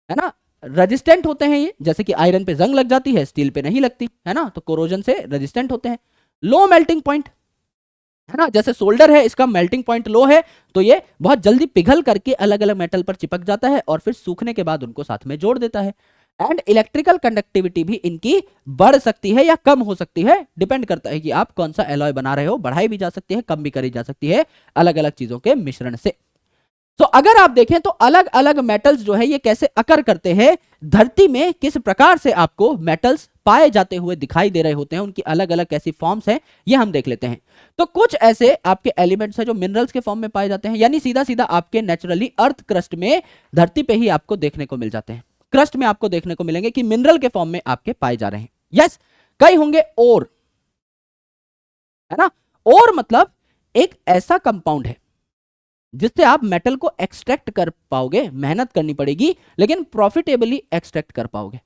है ना, रेजिस्टेंट होते हैं ये, जैसे कि आयरन पे जंग लग जाती है, स्टील पे नहीं लगती, है ना, तो कोरोजन से रेजिस्टेंट होते हैं। लो मेल्टिंग पॉइंट, है ना, जैसे सोल्डर है इसका मेल्टिंग पॉइंट लो है, तो ये बहुत जल्दी पिघल करके अलग अलग मेटल पर चिपक जाता है और फिर सूखने के बाद उनको साथ में जोड़ देता है। एंड इलेक्ट्रिकल कंडक्टिविटी भी इनकी बढ़ सकती है या कम हो सकती है, डिपेंड करता है कि आप कौन सा एलॉय बना रहे हो, बढ़ाई भी जा सकती है, कम भी करी जा सकती है अलग अलग चीजों के मिश्रण से। तो अगर आप देखें तो अलग अलग मेटल्स जो है ये कैसे अकर करते हैं धरती में, किस प्रकार से आपको मेटल्स पाए जाते हुए दिखाई दे रहे होते हैं, उनकी अलग अलग कैसी फॉर्म्स हैं ये हम देख लेते हैं। तो कुछ ऐसे आपके एलिमेंट्स हैं जो मिनरल्स के फॉर्म में पाए जाते हैं, यानी सीधा सीधा आपके नेचुरली अर्थ क्रस्ट में, धरती पे ही आपको देखने को मिल जाते हैं, क्रस्ट में आपको देखने को मिलेंगे कि मिनरल के फॉर्म में आपके पाए जा रहे हैं। यस, कई होंगे ओर, है ना, ओर मतलब एक ऐसा कंपाउंड है जिससे आप मेटल को एक्सट्रैक्ट कर पाओगे, मेहनत करनी पड़ेगी लेकिन प्रॉफिटेबली एक्सट्रैक्ट कर पाओगे।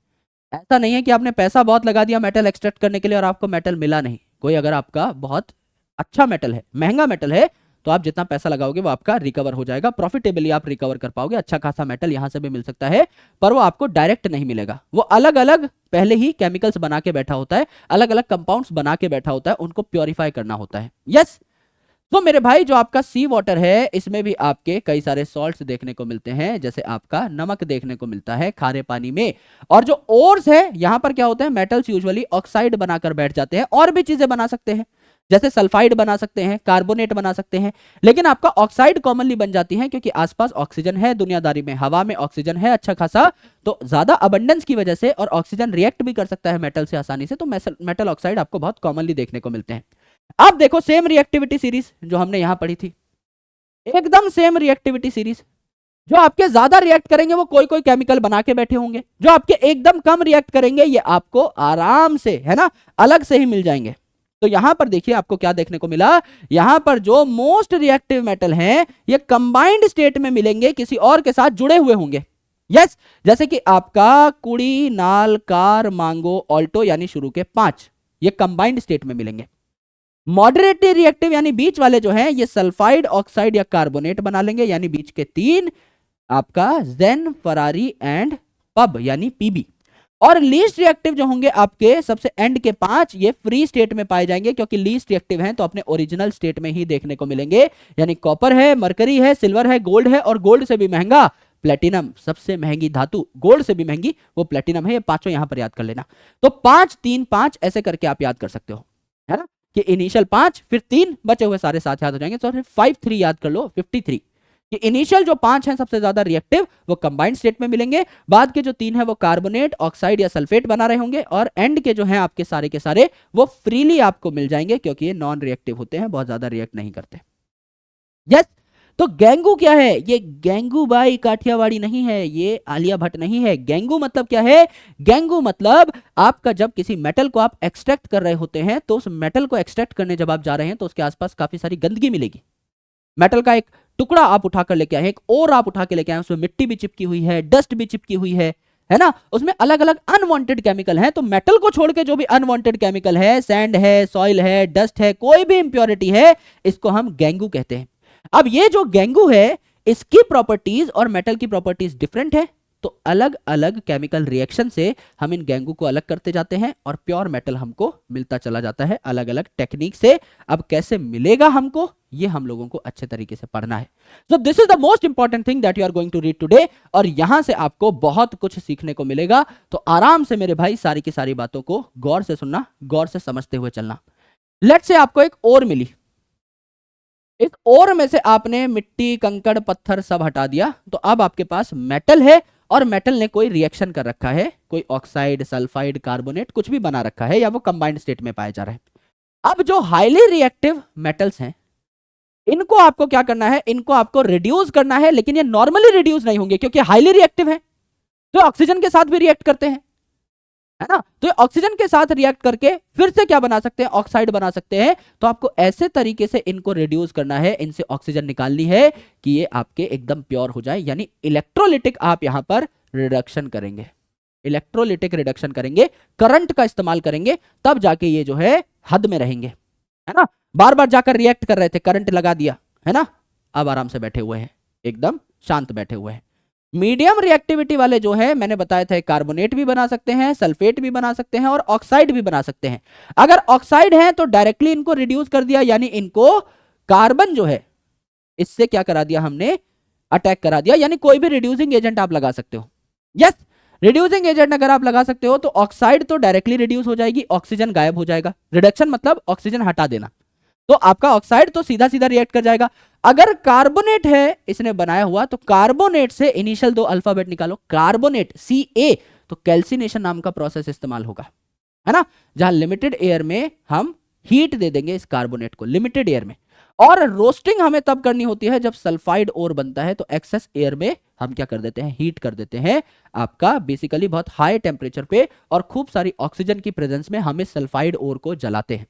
ऐसा नहीं है कि आपने पैसा बहुत लगा दिया मेटल एक्सट्रैक्ट करने के लिए और आपको मेटल मिला नहीं। कोई अगर आपका बहुत अच्छा मेटल है, महंगा मेटल है, तो आप जितना पैसा लगाओगे वो आपका रिकवर हो जाएगा, प्रॉफिटेबली आप रिकवर कर पाओगे, अच्छा खासा मेटल यहां से भी मिल सकता है, पर वो आपको डायरेक्ट नहीं मिलेगा, वो अलग अलग पहले ही केमिकल्स बना के बैठा होता है, अलग अलग कंपाउंड्स बना के बैठा होता है, उनको प्योरीफाई करना होता है। यस, तो मेरे भाई जो आपका सी वाटर है इसमें भी आपके कई सारे सॉल्ट्स देखने को मिलते हैं, जैसे आपका नमक देखने को मिलता है खारे पानी में। और जो ओर्स है यहां पर क्या होता है, मेटल्स यूजुअली ऑक्साइड बनाकर बैठ जाते हैं, और भी चीजें बना सकते हैं, जैसे सल्फाइड बना सकते हैं, कार्बोनेट बना सकते हैं, लेकिन आपका ऑक्साइड कॉमनली बन जाती है क्योंकि आसपास ऑक्सीजन है, दुनियादारी में हवा में ऑक्सीजन है अच्छा खासा, तो ज्यादा अबंडेंस की वजह से, और ऑक्सीजन रिएक्ट भी कर सकता है मेटल से आसानी से, तो मेटल ऑक्साइड आपको बहुत कॉमनली देखने को मिलते हैं। अब देखो सेम रिएक्टिविटी सीरीज जो हमने यहां पढ़ी थी, एकदम सेम रिएक्टिविटी सीरीज, जो आपके ज्यादा रिएक्ट करेंगे वो कोई कोई केमिकल बना के बैठे होंगे, जो आपके एकदम कम रिएक्ट करेंगे ये आपको आराम से, है ना, अलग से ही मिल जाएंगे। तो यहां पर देखिए आपको क्या देखने को मिला, यहां पर जो मोस्ट रिएक्टिव मेटल हैं ये कंबाइंड स्टेट में मिलेंगे, किसी और के साथ जुड़े हुए होंगे। यस, जैसे कि आपका कुड़ी, नाल, कार, मांगो, ऑल्टो, यानी शुरू के 5 ये कंबाइंड स्टेट में मिलेंगे। मॉडरेटली रिएक्टिव यानी बीच वाले जो हैं ये सल्फाइड, ऑक्साइड या कार्बोनेट बना लेंगे, यानी बीच के 3 आपका जेन, फरारी एंड पब यानी पीबी। और लीस्ट रिएक्टिव जो होंगे आपके सबसे एंड के 5 ये फ्री स्टेट में पाए जाएंगे, क्योंकि लीस्ट रिएक्टिव हैं तो अपने ओरिजिनल स्टेट में ही देखने को मिलेंगे, यानी कॉपर है, मरकरी है, सिल्वर है, गोल्ड है, और गोल्ड से भी महंगा प्लेटिनम, सबसे महंगी धातु, गोल्ड से भी महंगी वो प्लेटिनम है। ये पांचों यहां पर याद कर लेना। तो 5 3 5 ऐसे करके आप याद कर सकते हो, है ना, कि इनिशियल 5 फिर 3 बचे हुए सारे साथ याद हो जाएंगे, तो 5 3 याद कर लो, 53 कि इनिशियल जो 5 हैं सबसे ज्यादा रिएक्टिव वो कंबाइंड स्टेट में मिलेंगे, बाद के जो 3 है वो कार्बोनेट, ऑक्साइड या सल्फेट बना रहे होंगे, और एंड के जो हैं आपके सारे के सारे वो फ्रीली आपको मिल जाएंगे क्योंकि ये नॉन रिएक्टिव होते हैं, बहुत ज्यादा रिएक्ट नहीं करते। यस, तो गेंगू क्या है, ये गेंगू बाई काठियावाड़ी नहीं है, ये आलिया भट्ट नहीं है। गेंगू मतलब क्या है, गेंगू मतलब आपका जब किसी मेटल को आप एक्सट्रैक्ट कर रहे होते हैं तो उस मेटल को एक्सट्रैक्ट करने जब आप जा रहे हैं तो उसके आसपास काफी सारी गंदगी मिलेगी, मेटल का एक टुकड़ा आप उठाकर लेके आए, एक और आप उठा के लेके आए, उसमें मिट्टी भी चिपकी हुई है, डस्ट भी चिपकी हुई है ना, उसमें अलग अलग अनवांटेड केमिकल हैं। तो मेटल को छोड़ के जो भी अनवांटेड केमिकल है, सैंड है, सॉइल है, डस्ट है, कोई भी इंप्योरिटी है, इसको हम गेंगू कहते हैं। अब ये जो गेंगू है इसकी प्रॉपर्टीज और मेटल की प्रॉपर्टीज डिफरेंट है, तो अलग अलग केमिकल रिएक्शन से हम इन गेंगू को अलग करते जाते हैं और प्योर मेटल हमको मिलता चला जाता है अलग अलग टेक्निक से। अब कैसे मिलेगा हमको, ये हम लोगों को अच्छे तरीके से पढ़ना है। So this is the most important thing that you are going to read today, और यहां से आपको बहुत कुछ सीखने को मिलेगा। तो आराम से मेरे भाई सारी की सारी बातों को गौर से सुनना, गौर से समझते हुए चलना। लेट्स से आपको एक ओर मिली, इस ओर में से आपने मिट्टी, कंकड़, पत्थर सब हटा दिया, तो अब आपके पास मेटल है, और मेटल ने कोई रिएक्शन कर रखा है, कोई ऑक्साइड, सल्फाइड, कार्बोनेट कुछ भी बना रखा है, या वो कंबाइंड स्टेट में पाया जा रहा है। अब जो हाईली रिएक्टिव मेटल्स हैं इनको आपको क्या करना है, इनको आपको रिड्यूस करना है, लेकिन ये नॉर्मली रिड्यूस नहीं होंगे क्योंकि हाईली रिएक्टिव है, तो ऑक्सीजन के साथ भी रिएक्ट करते हैं, है ना। तो ये ऑक्सीजन के साथ रिएक्ट करके फिर से क्या बना सकते हैं, ऑक्साइड बना सकते हैं। तो आपको ऐसे तरीके से इनको रिड्यूस करना है, इनसे ऑक्सीजन निकालनी है कि ये आपके एकदम प्योर हो जाए, यानी इलेक्ट्रोलिटिक आप यहां पर रिडक्शन करेंगे, इलेक्ट्रोलिटिक रिडक्शन करेंगे, करंट का इस्तेमाल करेंगे, तब जाके ये जो है हद में रहेंगे, है ना। बार बार जाकर रिएक्ट कर रहे थे, करंट लगा दिया, है ना, अब आराम से बैठे हुए हैं, एकदम शांत बैठे हुए हैं। मीडियम रिएक्टिविटी वाले जो है मैंने बताया था, कार्बोनेट भी बना सकते हैं, सल्फेट भी बना सकते हैं और ऑक्साइड भी बना सकते हैं। अगर ऑक्साइड है तो डायरेक्टली इनको रिड्यूस कर दिया, यानी इनको कार्बन जो है इससे क्या करा दिया हमने, अटैक करा दिया, यानी कोई भी रिड्यूसिंग एजेंट आप लगा सकते हो। यस, रिड्यूसिंग एजेंट अगर आप लगा सकते हो तो ऑक्साइड तो डायरेक्टली रिड्यूस हो जाएगी, ऑक्सीजन गायब हो जाएगा। रिडक्शन मतलब ऑक्सीजन हटा देना, तो आपका ऑक्साइड तो सीधा सीधा रिएक्ट कर जाएगा। अगर कार्बोनेट है इसने बनाया हुआ, तो कार्बोनेट से इनिशियल 2 अल्फाबेट निकालो, कार्बोनेट Ca, तो कैल्सिनेशन नाम का प्रोसेस इस्तेमाल होगा, है ना, जहां लिमिटेड एयर में हम हीट दे देंगे इस कार्बोनेट को, लिमिटेड एयर में। और रोस्टिंग हमें तब करनी होती है जब सल्फाइड ओर बनता है, तो एक्सेस एयर में हम क्या कर देते हैं, हीट कर देते हैं आपका, बेसिकली बहुत हाई टेम्परेचर पे और खूब सारी ऑक्सीजन की प्रेजेंस में हम इस सल्फाइड ओर को जलाते हैं।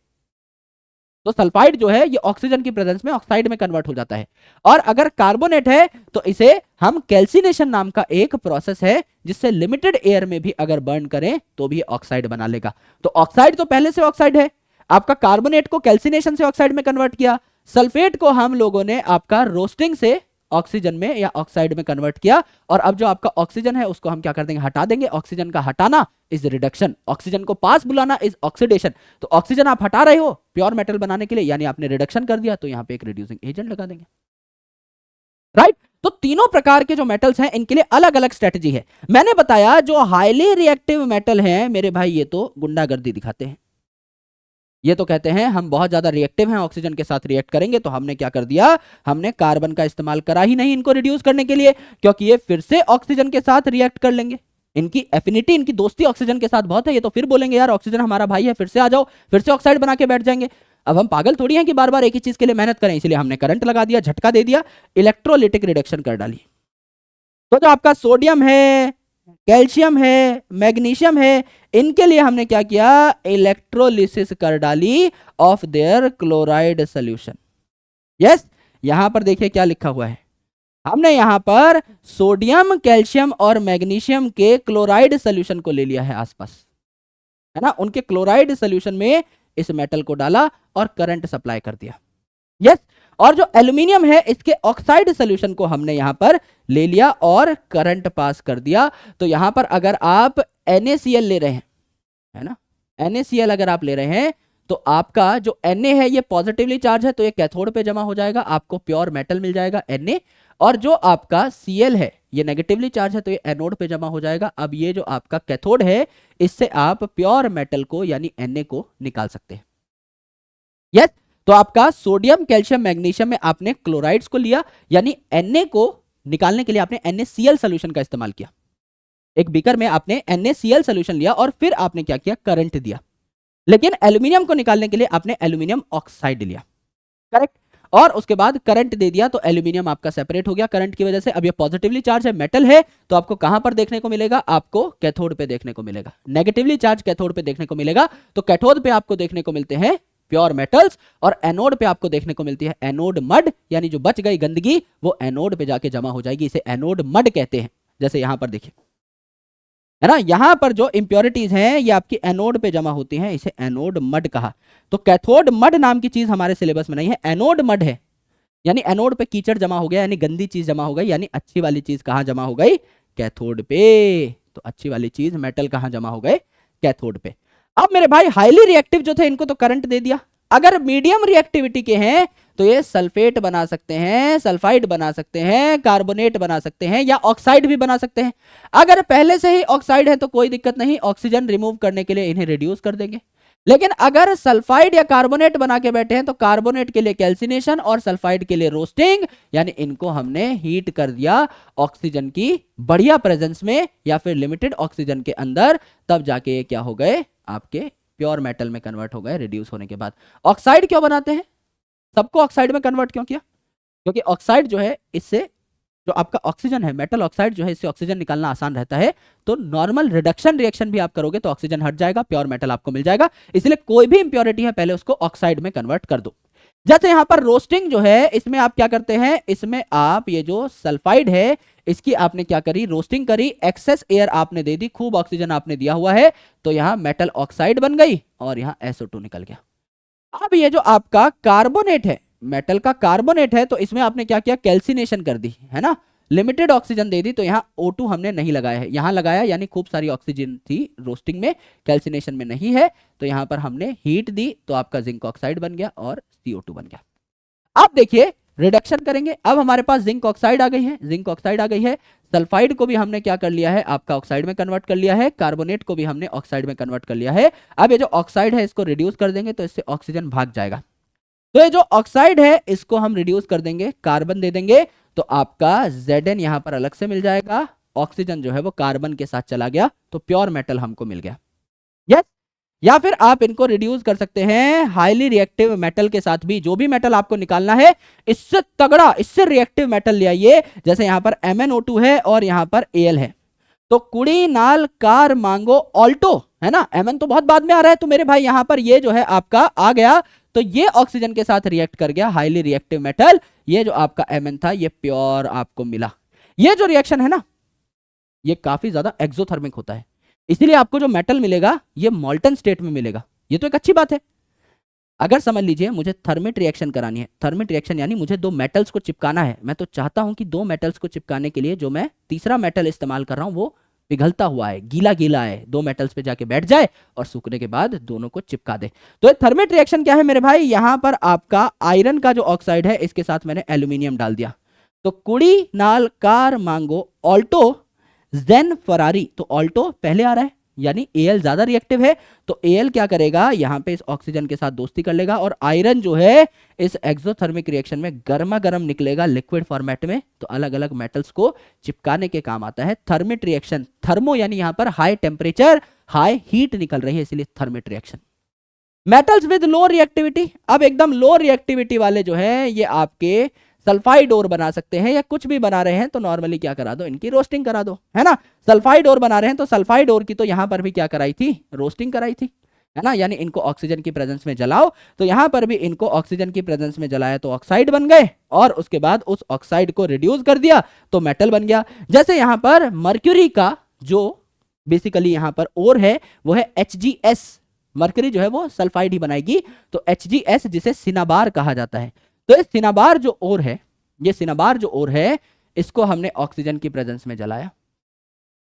तो सल्फाइड जो है ये ऑक्सीजन की प्रेजेंस में ऑक्साइड में कन्वर्ट हो जाता है। और अगर कार्बोनेट है तो इसे हम कैल्सिनेशन नाम का एक प्रोसेस है, जिससे लिमिटेड एयर में भी अगर बर्न करें तो भी ऑक्साइड बना लेगा। तो ऑक्साइड तो पहले से ऑक्साइड है, आपका कार्बोनेट को कैल्सिनेशन से ऑक्साइड में कन्वर्ट किया, सल्फेट को हम लोगों ने आपका रोस्टिंग से ऑक्सीजन में या ऑक्साइड में कन्वर्ट किया। और अब जो आपका ऑक्सीजन है उसको हम क्या कर देंगे, हटा देंगे। ऑक्सीजन का हटाना इज रिडक्शन, ऑक्सीजन को पास बुलाना इज ऑक्सीडेशन। तो ऑक्सीजन आप हटा रहे हो प्योर मेटल बनाने के लिए, यानी आपने रिडक्शन कर दिया, तो यहां पे एक रिड्यूसिंग एजेंट लगा देंगे, राइट। तो तीनों प्रकार के जो मेटल्स हैं इनके लिए अलग अलग स्ट्रेटजी है। मैंने बताया जो हाईली रिएक्टिव मेटल हैं मेरे भाई, ये तो गुंडागर्दी दिखाते हैं, ये तो कहते हैं हम बहुत ज्यादा रिएक्टिव हैं, ऑक्सीजन के साथ रिएक्ट करेंगे। तो हमने क्या कर दिया, हमने कार्बन का इस्तेमाल करा ही नहीं इनको रिड्यूस करने के लिए, क्योंकि ये फिर से ऑक्सीजन के साथ रिएक्ट कर लेंगे। इनकी एफिनिटी, इनकी दोस्ती ऑक्सीजन के साथ बहुत है, ये तो फिर बोलेंगे यार ऑक्सीजन हमारा भाई है, फिर से आ जाओ, फिर से ऑक्साइड बना के बैठ जाएंगे। अब हम पागल थोड़ी हैं कि बार बार एक ही चीज के लिए मेहनत करें, इसलिए हमने करंट लगा दिया, झटका दे दिया, इलेक्ट्रोलिटिक रिडक्शन कर डाली। तो जो आपका सोडियम है, कैल्शियम है, मैग्नीशियम है, इनके लिए हमने क्या किया, इलेक्ट्रोलिसिस कर डाली of their chloride solution. Yes, यहां पर देखिए क्या लिखा हुआ है, हमने यहां पर सोडियम, कैल्शियम और मैग्नीशियम के क्लोराइड सॉल्यूशन को ले लिया है आसपास, है ना, उनके क्लोराइड सॉल्यूशन में इस मेटल को डाला और करंट सप्लाई कर दिया। यस, और जो एल्यूमिनियम है इसके ऑक्साइड सॉल्यूशन को हमने यहां पर ले लिया और करंट पास कर दिया। तो यहां पर अगर आप NaCl ले रहे हैं, है ना, NaCl अगर आप ले रहे हैं तो आपका जो Na है ये पॉजिटिवली चार्ज है, तो ये कैथोड पे जमा हो जाएगा, आपको प्योर मेटल मिल जाएगा Na। और जो आपका Cl है ये नेगेटिवली चार्ज है, तो ये एनोड पे जमा हो जाएगा। अब ये जो आपका कैथोड है इससे आप प्योर मेटल को यानी Na को निकाल सकते हैं। यस, तो आपका सोडियम, कैल्शियम, मैग्नीशियम में आपने क्लोराइड्स को लिया, यानी Na को निकालने के लिए आपने NaCl सॉल्यूशन का इस्तेमाल किया। एक बीकर में आपने NaCl सॉल्यूशन लिया और फिर आपने क्या किया, करंट दिया। लेकिन एल्यूमिनियम को निकालने के लिए आपने एल्यूमिनियम ऑक्साइड लिया, करेक्ट, और उसके बाद करंट दे दिया, तो एल्यूमिनियम आपका सेपरेट हो गया करंट की वजह से। अब ये पॉजिटिवली चार्ज है, मेटल है, तो आपको कहां पर देखने को मिलेगा, आपको कैथोड पे देखने को मिलेगा। नेगेटिवली चार्ज कैथोड पे देखने को मिलेगा, तो कैथोड पे आपको देखने को मिलते हैं प्योर मेटल्स, और एनोड पे आपको देखने को मिलती है एनोड मड, यानी जो बच गई गंदगी वो एनोड पे जाके जमा हो जाएगी, इसे एनोड मड कहते हैं। जैसे यहां पर देखिए, है ना, यहां पर जो इंप्योरिटीज हैं ये आपकी एनोड पे जमा होती हैं, इसे एनोड मड कहा। तो कैथोड मड नाम की चीज हमारे सिलेबस में नहीं है, एनोड मड है, यानी एनोड पे कीचड़ जमा हो गया, यानी गंदी चीज जमा हो गई, यानी अच्छी वाली चीज कहां जमा हो गई, कैथोड पे। तो अच्छी वाली चीज मेटल कहां जमा हो गए, कैथोड पे। अब मेरे भाई हाईली रिएक्टिव जो थे इनको तो करंट दे दिया, अगर मीडियम रिएक्टिविटी के हैं तो ये सल्फेट बना सकते हैं, सल्फाइड बना सकते हैं, कार्बोनेट बना सकते हैं, या ऑक्साइड भी बना सकते हैं। अगर पहले से ही ऑक्साइड है तो कोई दिक्कत नहीं, ऑक्सीजन रिमूव करने के लिए इन्हें रिड्यूस कर देंगे। लेकिन अगर सल्फाइड या कार्बोनेट बना के बैठे हैं तो कार्बोनेट के लिए कैल्सिनेशन और सल्फाइड के लिए रोस्टिंग, यानी इनको हमने हीट कर दिया ऑक्सीजन की बढ़िया प्रेजेंस में या फिर लिमिटेड ऑक्सीजन के अंदर, तब जाके ये क्या हो गए, आपके प्योर मेटल में कन्वर्ट हो गए रिड्यूस होने के बाद। ऑक्साइड क्यों बनाते हैं, सबको ऑक्साइड में कन्वर्ट क्यों किया? क्योंकि ऑक्साइड जो है, इससे जो आपका ऑक्सीजन है, मेटल ऑक्साइड जो है, इससे ऑक्सीजन निकालना आसान रहता है। तो नॉर्मल रिडक्शन रिएक्शन भी आप करोगे तो ऑक्सीजन हट जाएगा, प्योर मेटल आपको मिल जाएगा। इसलिए कोई भी इंप्योरिटी है पहले उसको ऑक्साइड में कन्वर्ट कर दो। जैसे यहां पर रोस्टिंग जो है, इसमें आप क्या करते हैं, इसमें आप ये जो सल्फाइड है इसकी आपने क्या करी, रोस्टिंग करी, एक्सेस एयर आपने दे दी, खूब ऑक्सीजन आपने दिया हुआ है, तो यहां मेटल ऑक्साइड बन गई और यहां SO2 निकल गया। अब ये जो आपका कार्बोनेट है, मेटल का कार्बोनेट है, तो इसमें आपने क्या किया, कैल्सिनेशन कर दी है ना, लिमिटेड ऑक्सीजन दे दी। तो यहाँ O2 हमने नहीं लगाया है, यहाँ लगाया यानी खूब सारी ऑक्सीजन थी रोस्टिंग में, कैल्सिनेशन में नहीं है, तो यहाँ पर हमने हीट दी तो आपका जिंक ऑक्साइड बन गया और CO2 बन गया। अब देखिए रिडक्शन करेंगे, अब हमारे पास जिंक ऑक्साइड आ गई है, जिंक ऑक्साइड आ गई है, सल्फाइड को भी हमने क्या कर लिया है, आपका ऑक्साइड में कन्वर्ट कर लिया है, कार्बोनेट को भी हमने ऑक्साइड में कन्वर्ट कर लिया है। अब ये जो ऑक्साइड है इसको रिड्यूस कर देंगे तो इससे ऑक्सीजन भाग जाएगा। तो ये जो ऑक्साइड है इसको हम रिड्यूस कर देंगे, कार्बन दे देंगे, तो आपका Zn यहां पर अलग से मिल जाएगा, ऑक्सीजन जो है वो कार्बन के साथ चला गया, तो प्योर मेटल हमको मिल गया। यस, या फिर आप इनको रिड्यूस कर सकते हैं हाईली रिएक्टिव मेटल के साथ भी। जो भी मेटल आपको निकालना है इससे तगड़ा, इससे रिएक्टिव मेटल ले आइए। जैसे यहां पर MnO2 है और यहां पर Al है, तो कुड़ी नाल कार मांगो ऑल्टो है ना, Mn तो बहुत बाद में आ रहा है, तो मेरे भाई यहां पर ये जो है आपका आ गया, तो ये ऑक्सीजन के साथ रिएक्ट कर गया, हाईली रिएक्टिव मेटल। ये जो आपका Mn था ये प्योर आपको मिला। ये जो रिएक्शन है ना ये काफी ज्यादा एक्सोथर्मिक होता है, इसीलिए आपको जो मेटल मिलेगा ये मॉल्टन स्टेट में मिलेगा। ये तो एक अच्छी बात है। अगर समझ लीजिए मुझे थर्मिट रिएक्शन करानी है, थर्मिट रिएक्शन यानी मुझे दो मेटल्स को चिपकाना है, मैं तो चाहता हूं कि दो मेटल्स को चिपकाने के लिए जो मैं तीसरा मेटल इस्तेमाल कर रहा हूं वो पिघलता हुआ है, गीला गीला है, दो मेटल्स पे जाके बैठ जाए और सूखने के बाद दोनों को चिपका दे। तो ये थर्मिट रिएक्शन क्या है मेरे भाई, यहां पर आपका आयरन का जो ऑक्साइड है इसके साथ मैंने एल्यूमिनियम डाल दिया, तो कुड़ी नाल कार मांगो ऑल्टो जेन फरारी, तो ऑल्टो पहले आ रहा है यानी Al ज्यादा रिएक्टिव है, तो Al क्या करेगा, यहां पे इस ऑक्सीजन के साथ दोस्ती कर लेगा और आयरन जो है इस एक्सोथर्मिक रिएक्शन में गर्मा गर्म निकलेगा लिक्विड फॉर्मेट में, तो अलग अलग मेटल्स को चिपकाने के काम आता है थर्मिट रिएक्शन। थर्मो यानी यहां पर हाई टेम्परेचर, हाई हीट निकल रही है, इसलिए thermite reaction. Metals with low reactivity, अब एकदम लो रिएक्टिविटी वाले जो है ये आपके सल्फाइड ओर बना सकते हैं, या कुछ भी बना रहे हैं तो नॉर्मली क्या करा दो, इनकी रोस्टिंग करा दो, है ना। सल्फाइड ओर बना रहे हैं तो सल्फाइड ओर की तो यहां पर भी क्या कराई थी, रोस्टिंग कराई थी, है ना, यानी इनको ऑक्सीजन की प्रेजेंस में जलाओ, तो यहां पर भी इनको ऑक्सीजन की प्रेजेंस में जलाया तो ऑक्साइड बन गए, और उसके बाद उस ऑक्साइड को रिड्यूस कर दिया तो मेटल बन गया। जैसे यहां पर मर्क्यूरी का जो बेसिकली यहां पर ओर है वो है HgS, मर्क्यूरी जो है वो सल्फाइड ही बनाएगी, तो HgS जिसे सिनाबार कहा जाता है। तो ये सिनाबार जो ओर है, ये सिनाबार जो ओर है इसको हमने ऑक्सीजन की प्रेजेंस में जलाया,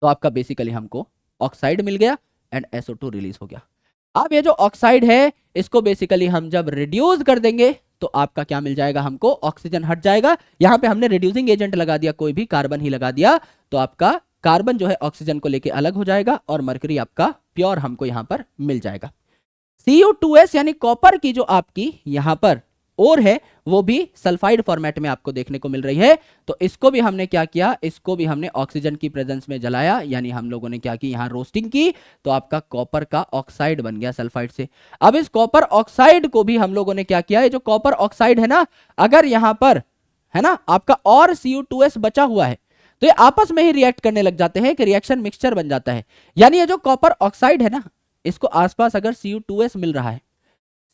तो आपका बेसिकली हमको ऑक्साइड मिल गया एंड SO2 रिलीज हो गया। अब ये जो ऑक्साइड है इसको बेसिकली हम जब रिड्यूस कर देंगे तो आपका क्या मिल जाएगा, हमको ऑक्सीजन हट जाएगा। यहां पे हमने रिड्यूसिंग एजेंट लगा दिया, कोई भी कार्बन ही लगा दिया, तो आपका कार्बन जो है ऑक्सीजन को लेके अलग हो जाएगा और मर्क्यूरी आपका प्योर हमको यहां पर मिल जाएगा। Cu2S यानी कॉपर की जो आपकी यहां पर और है वो भी सल्फाइड फॉर्मेट में आपको देखने को मिल रही है, तो इसको भी हमने क्या किया, इसको भी हमने ऑक्सीजन की प्रेजेंस में जलाया, यानी हम लोगों ने क्या की, यहां रोस्टिंग की, तो आपका कॉपर का ऑक्साइड बन गया सल्फाइड से। अब इस कॉपर ऑक्साइड को भी हम लोगों ने क्या किया, ये जो कॉपर ऑक्साइड है ना, अगर यहां पर है ना आपका और Cu2S बचा हुआ है तो ये आपस में ही रिएक्ट करने लग जाते हैं, कि रिएक्शन मिक्सचर बन जाता है। यानी ये जो कॉपर ऑक्साइड है ना, इसको आसपास अगर Cu2S मिल रहा है,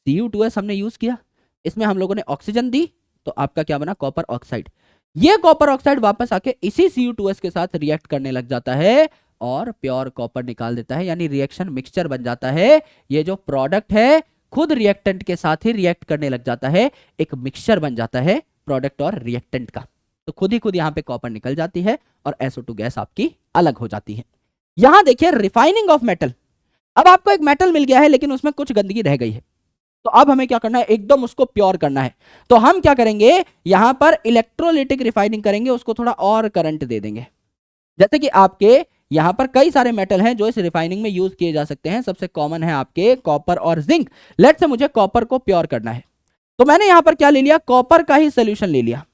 Cu2S हमने यूज किया, इसमें हम लोगों ने ऑक्सीजन दी, तो आपका क्या बना, कॉपर ऑक्साइड। ये कॉपर ऑक्साइड वापस आके इसी Cu2S के साथ रिएक्ट करने लग जाता है और प्योर कॉपर निकाल देता है, यानी रिएक्शन मिक्सचर बन जाता है। ये जो प्रोडक्ट है खुद रिएक्टेंट के साथ ही रिएक्ट करने लग जाता है, एक मिक्सचर बन जाता है प्रोडक्ट और रिएक्टेंट का, तो खुद ही खुद यहां पे कॉपर निकल जाती है और SO2 गैस आपकी अलग हो जाती है। यहां देखिए रिफाइनिंग ऑफ मेटल, अब आपको एक मेटल मिल गया है लेकिन उसमें कुछ गंदगी रह गई है, तो अब हमें क्या करना है, एकदम उसको प्योर करना है। तो हम क्या करेंगे, यहां पर इलेक्ट्रोलिटिक रिफाइनिंग करेंगे, उसको थोड़ा और करंट दे देंगे। जैसे कि आपके यहां पर कई सारे मेटल हैं जो इस रिफाइनिंग में यूज किए जा सकते हैं, सबसे कॉमन है आपके कॉपर और जिंक। लेट्स से मुझे कॉपर को प्योर करना है, तो मैंने यहां पर क्या ले लिया, कॉपर का ही सोल्यूशन ले लिया,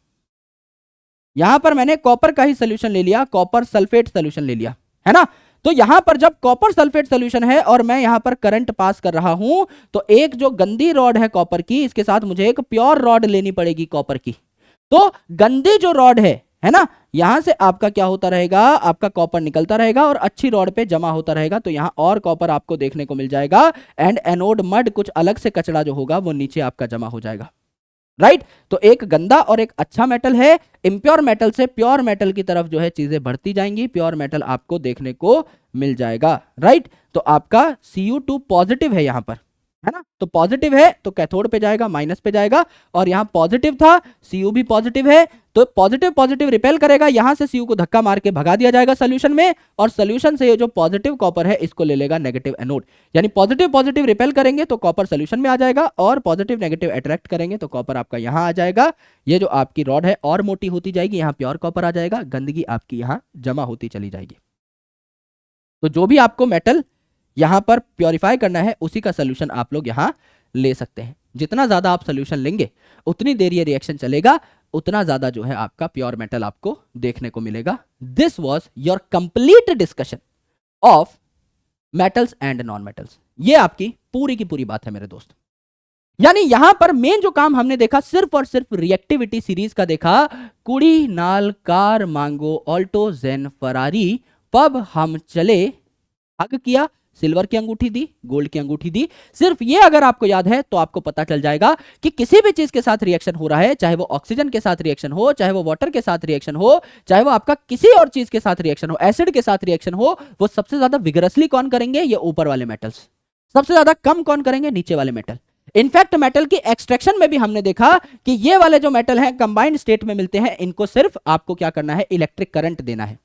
यहां पर मैंने कॉपर का ही सोल्यूशन ले लिया, कॉपर सल्फेट सोल्यूशन ले लिया, है ना। तो यहां पर जब कॉपर सल्फेट सोल्यूशन है और मैं यहां पर करंट पास कर रहा हूं, तो एक जो गंदी रॉड है कॉपर की, इसके साथ मुझे एक प्योर रॉड लेनी पड़ेगी कॉपर की। तो गंदी जो रॉड है ना, यहां से आपका क्या होता रहेगा, आपका कॉपर निकलता रहेगा और अच्छी रॉड पे जमा होता रहेगा, तो यहां और कॉपर आपको देखने को मिल जाएगा एंड एनोड मड, कुछ अलग से कचरा जो होगा वो नीचे आपका जमा हो जाएगा। राइट तो एक गंदा और एक अच्छा मेटल है, इम्प्योर मेटल से प्योर मेटल की तरफ जो है चीजें बढ़ती जाएंगी, प्योर मेटल आपको देखने को मिल जाएगा। राइट तो आपका Cu2 पॉजिटिव है यहां पर, है ना, तो पॉजिटिव है तो कैथोड पे जाएगा, माइनस पे जाएगा, और यहां पॉजिटिव था, Cu भी पॉजिटिव है, तो पॉजिटिव पॉजिटिव रिपेल करेगा, यहां से Cu को धक्का मार के भगा दिया जाएगा सोल्यूशन में, और सोल्यूशन से ये जो पॉजिटिव कॉपर है इसको ले लेगा नेगेटिव एनोड। यानी पॉजिटिव पॉजिटिव रिपेल करेंगे तो कॉपर सोल्यूशन में आ जाएगा, और पॉजिटिव नेगेटिव अट्रैक्ट करेंगे तो कॉपर आपका यहां आ जाएगा। ये जो आपकी रॉड है और मोटी होती जाएगी, यहां प्योर कॉपर आ जाएगा, गंदगी आपकी यहां जमा होती चली जाएगी। तो जो भी आपको मेटल यहां पर प्योरीफाई करना है उसी का सोल्यूशन आप लोग यहां ले सकते हैं। जितना ज्यादा आप सोल्यूशन लेंगे उतनी देर ये रिएक्शन चलेगा, उतना ज्यादा जो है आपका प्योर मेटल आपको देखने को मिलेगा। This was your complete discussion of metals and non metals. ये आपकी पूरी की पूरी बात है मेरे दोस्त। यानी यहां पर मेन जो काम हमने देखा सिर्फ और सिर्फ रिएक्टिविटी सीरीज का देखा, कुड़ी नाल कार मांगो ऑल्टो जेन फरारी, पब हम चले, हग किया, सिल्वर की अंगूठी दी, गोल्ड की अंगूठी दी। सिर्फ ये अगर आपको याद है तो आपको पता चल जाएगा कि किसी भी चीज के साथ रिएक्शन हो रहा है, चाहे वो ऑक्सीजन के साथ रिएक्शन हो, चाहे वो वाटर के साथ रिएक्शन हो, चाहे वो आपका किसी और चीज के साथ रिएक्शन हो, एसिड के साथ रिएक्शन हो, वो सबसे ज्यादा विगरसली कौन करेंगे, ये ऊपर वाले मेटल्स। सबसे ज्यादा कम कौन करेंगे, नीचे वाले मेटल। इनफैक्ट मेटल की एक्सट्रैक्शन में भी हमने देखा कि ये वाले जो मेटल हैं कंबाइंड स्टेट में मिलते हैं, इनको सिर्फ आपको क्या करना है, इलेक्ट्रिक करंट देना है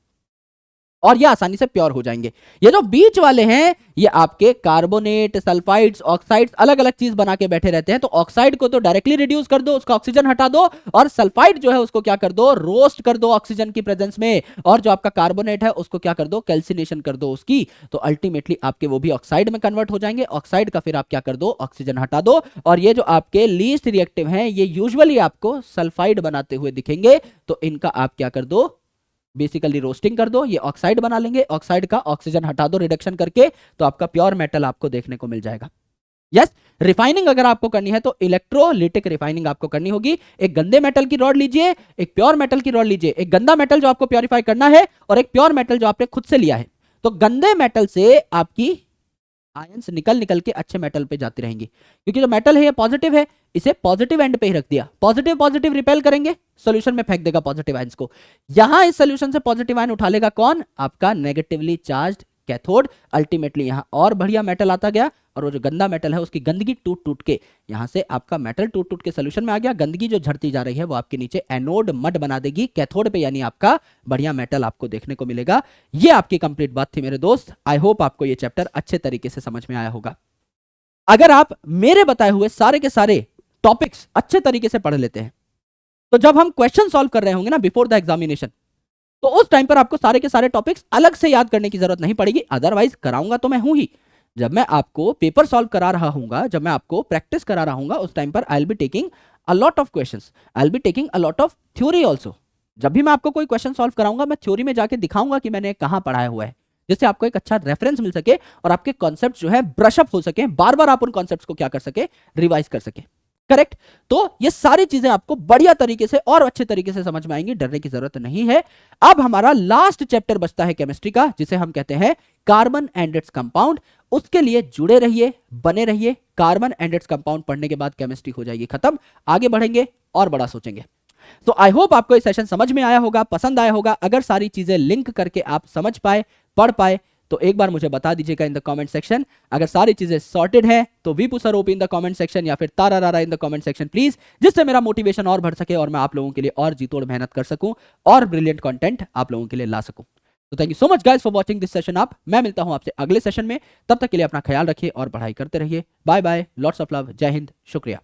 और ये आसानी से प्योर हो जाएंगे। ये जो बीच वाले हैं ये आपके कार्बोनेट, सल्फाइड्स, ऑक्साइड्स अलग अलग चीज बना के बैठे रहते हैं। तो ऑक्साइड को तो डायरेक्टली रिड्यूस कर दो, उसका ऑक्सीजन हटा दो, और सल्फाइड जो है उसको क्या कर दो, रोस्ट कर दो ऑक्सीजन की प्रेजेंस में, और जो आपका कार्बोनेट है उसको क्या कर दो, कैल्सिनेशन कर दो उसकी, तो अल्टीमेटली आपके वो भी ऑक्साइड में कन्वर्ट हो जाएंगे। ऑक्साइड का फिर आप क्या कर दो, ऑक्सीजन हटा दो, और ये जो आपके लीस्ट रिएक्टिव हैं ये यूजुअली आपको सल्फाइड बनाते हुए दिखेंगे, तो इनका आप क्या कर दो, बेसिकली रोस्टिंग कर दो, ये ऑक्साइड बना लेंगे, ऑक्साइड का ऑक्सीजन हटा दो रिडक्शन करके, तो आपका प्योर मेटल आपको देखने को मिल जाएगा। यस रिफाइनिंग अगर आपको करनी है तो इलेक्ट्रोलिटिक रिफाइनिंग आपको करनी होगी। एक गंदे मेटल की रॉड लीजिए, एक प्योर मेटल की रॉड लीजिए, एक गंदा मेटल जो आपको प्योरीफाई करना है और एक प्योर मेटल जो आपने खुद से लिया है। तो गंदे मेटल से आपकी आयंस निकल निकल के अच्छे मेटल पे जाती रहेंगी, क्योंकि जो मेटल है ये पॉजिटिव है, इसे पॉजिटिव एंड पे ही रख दिया, पॉजिटिव पॉजिटिव रिपेल करेंगे, सॉल्यूशन में फेंक देगा पॉजिटिव आयंस को। यहां इस सॉल्यूशन से पॉजिटिव आयन उठा लेगा कौन, आपका नेगेटिवली चार्ज्ड कैथोड। अल्टीमेटली यहां और बढ़िया मेटल आता गया, और वो जो गंदा मेटल है उसकी गंदगी टूट टूट के यहां से आपका मेटल टूट टूट के सोल्यूशन में आ गया। गंदगी जो झड़ती जा रही है वो आपके नीचे एनोड मड बना देगी कैथोड पे, यानी आपका बढ़िया मेटल आपको देखने को मिलेगा। ये आपकी कंप्लीट बात थी मेरे दोस्त। आई होप आपको ये चैप्टर अच्छे तरीके से समझ में आया होगा। अगर आप मेरे बताए हुए सारे के सारे टॉपिक्स अच्छे तरीके से पढ़ लेते हैं, तो जब हम क्वेश्चन सॉल्व कर रहे होंगे ना बिफोर द एग्जामिनेशन, तो उस टाइम पर आपको सारे के सारे टॉपिक्स अलग से याद करने की जरूरत नहीं पड़ेगी। अदरवाइज कराऊंगा तो मैं हूं ही, जब मैं आपको पेपर सॉल्व करा रहा हूंगा, जब मैं आपको प्रैक्टिस करा रहा हूंगा, उस टाइम पर I will be taking a lot of questions, I will be taking a lot of theory also. जब भी मैं आपको कोई क्वेश्चन सॉल्व कराऊंगा, मैं थ्योरी में जाके दिखाऊंगा कि मैंने कहां पढ़ाया हुआ है, जिससे आपको एक अच्छा रेफरेंस मिल सके और आपके कॉन्सेप्ट जो है ब्रशअप हो सके, बार बार आप उन कॉन्सेप्ट्स को क्या कर सके, रिवाइज कर सके। करेक्ट। तो ये सारी चीजें आपको बढ़िया तरीके से और अच्छे तरीके से समझ में आएंगी, डरने की जरूरत नहीं है। अब हमारा लास्ट चैप्टर बचता है केमिस्ट्री का, जिसे हम कहते हैं कार्बन एंड इट्स कंपाउंड। उसके लिए जुड़े रहिए, बने रहिए। कार्बन एंड इट्स कंपाउंड पढ़ने के बाद केमिस्ट्री हो जाएगी खत्म, आगे बढ़ेंगे और बड़ा सोचेंगे। तो आई होप आपको ये सेशन समझ में आया होगा, पसंद आया होगा। अगर सारी चीजें लिंक करके आप समझ पाए, पढ़ पाए, तो एक बार मुझे बता दीजिएगा इन द कमेंट सेक्शन। अगर सारी चीजें सॉर्टेड है तो वी पुसर ओपी इन द कमेंट सेक्शन, या फिर तारा रारा in the comment section please, जिससे मेरा मोटिवेशन और बढ़ सके और मैं आप लोगों के लिए और जी तोड़ मेहनत कर सकूं और ब्रिलियंट कंटेंट आप लोगों के लिए ला सकूं। तो thank you so much guys for watching this session. आप मैं मिलता हूं आपसे अगले सेशन में, तब तक के लिए अपना ख्याल रखिए और पढ़ाई करते रहिए। Bye bye, lots of love, जय हिंद, शुक्रिया।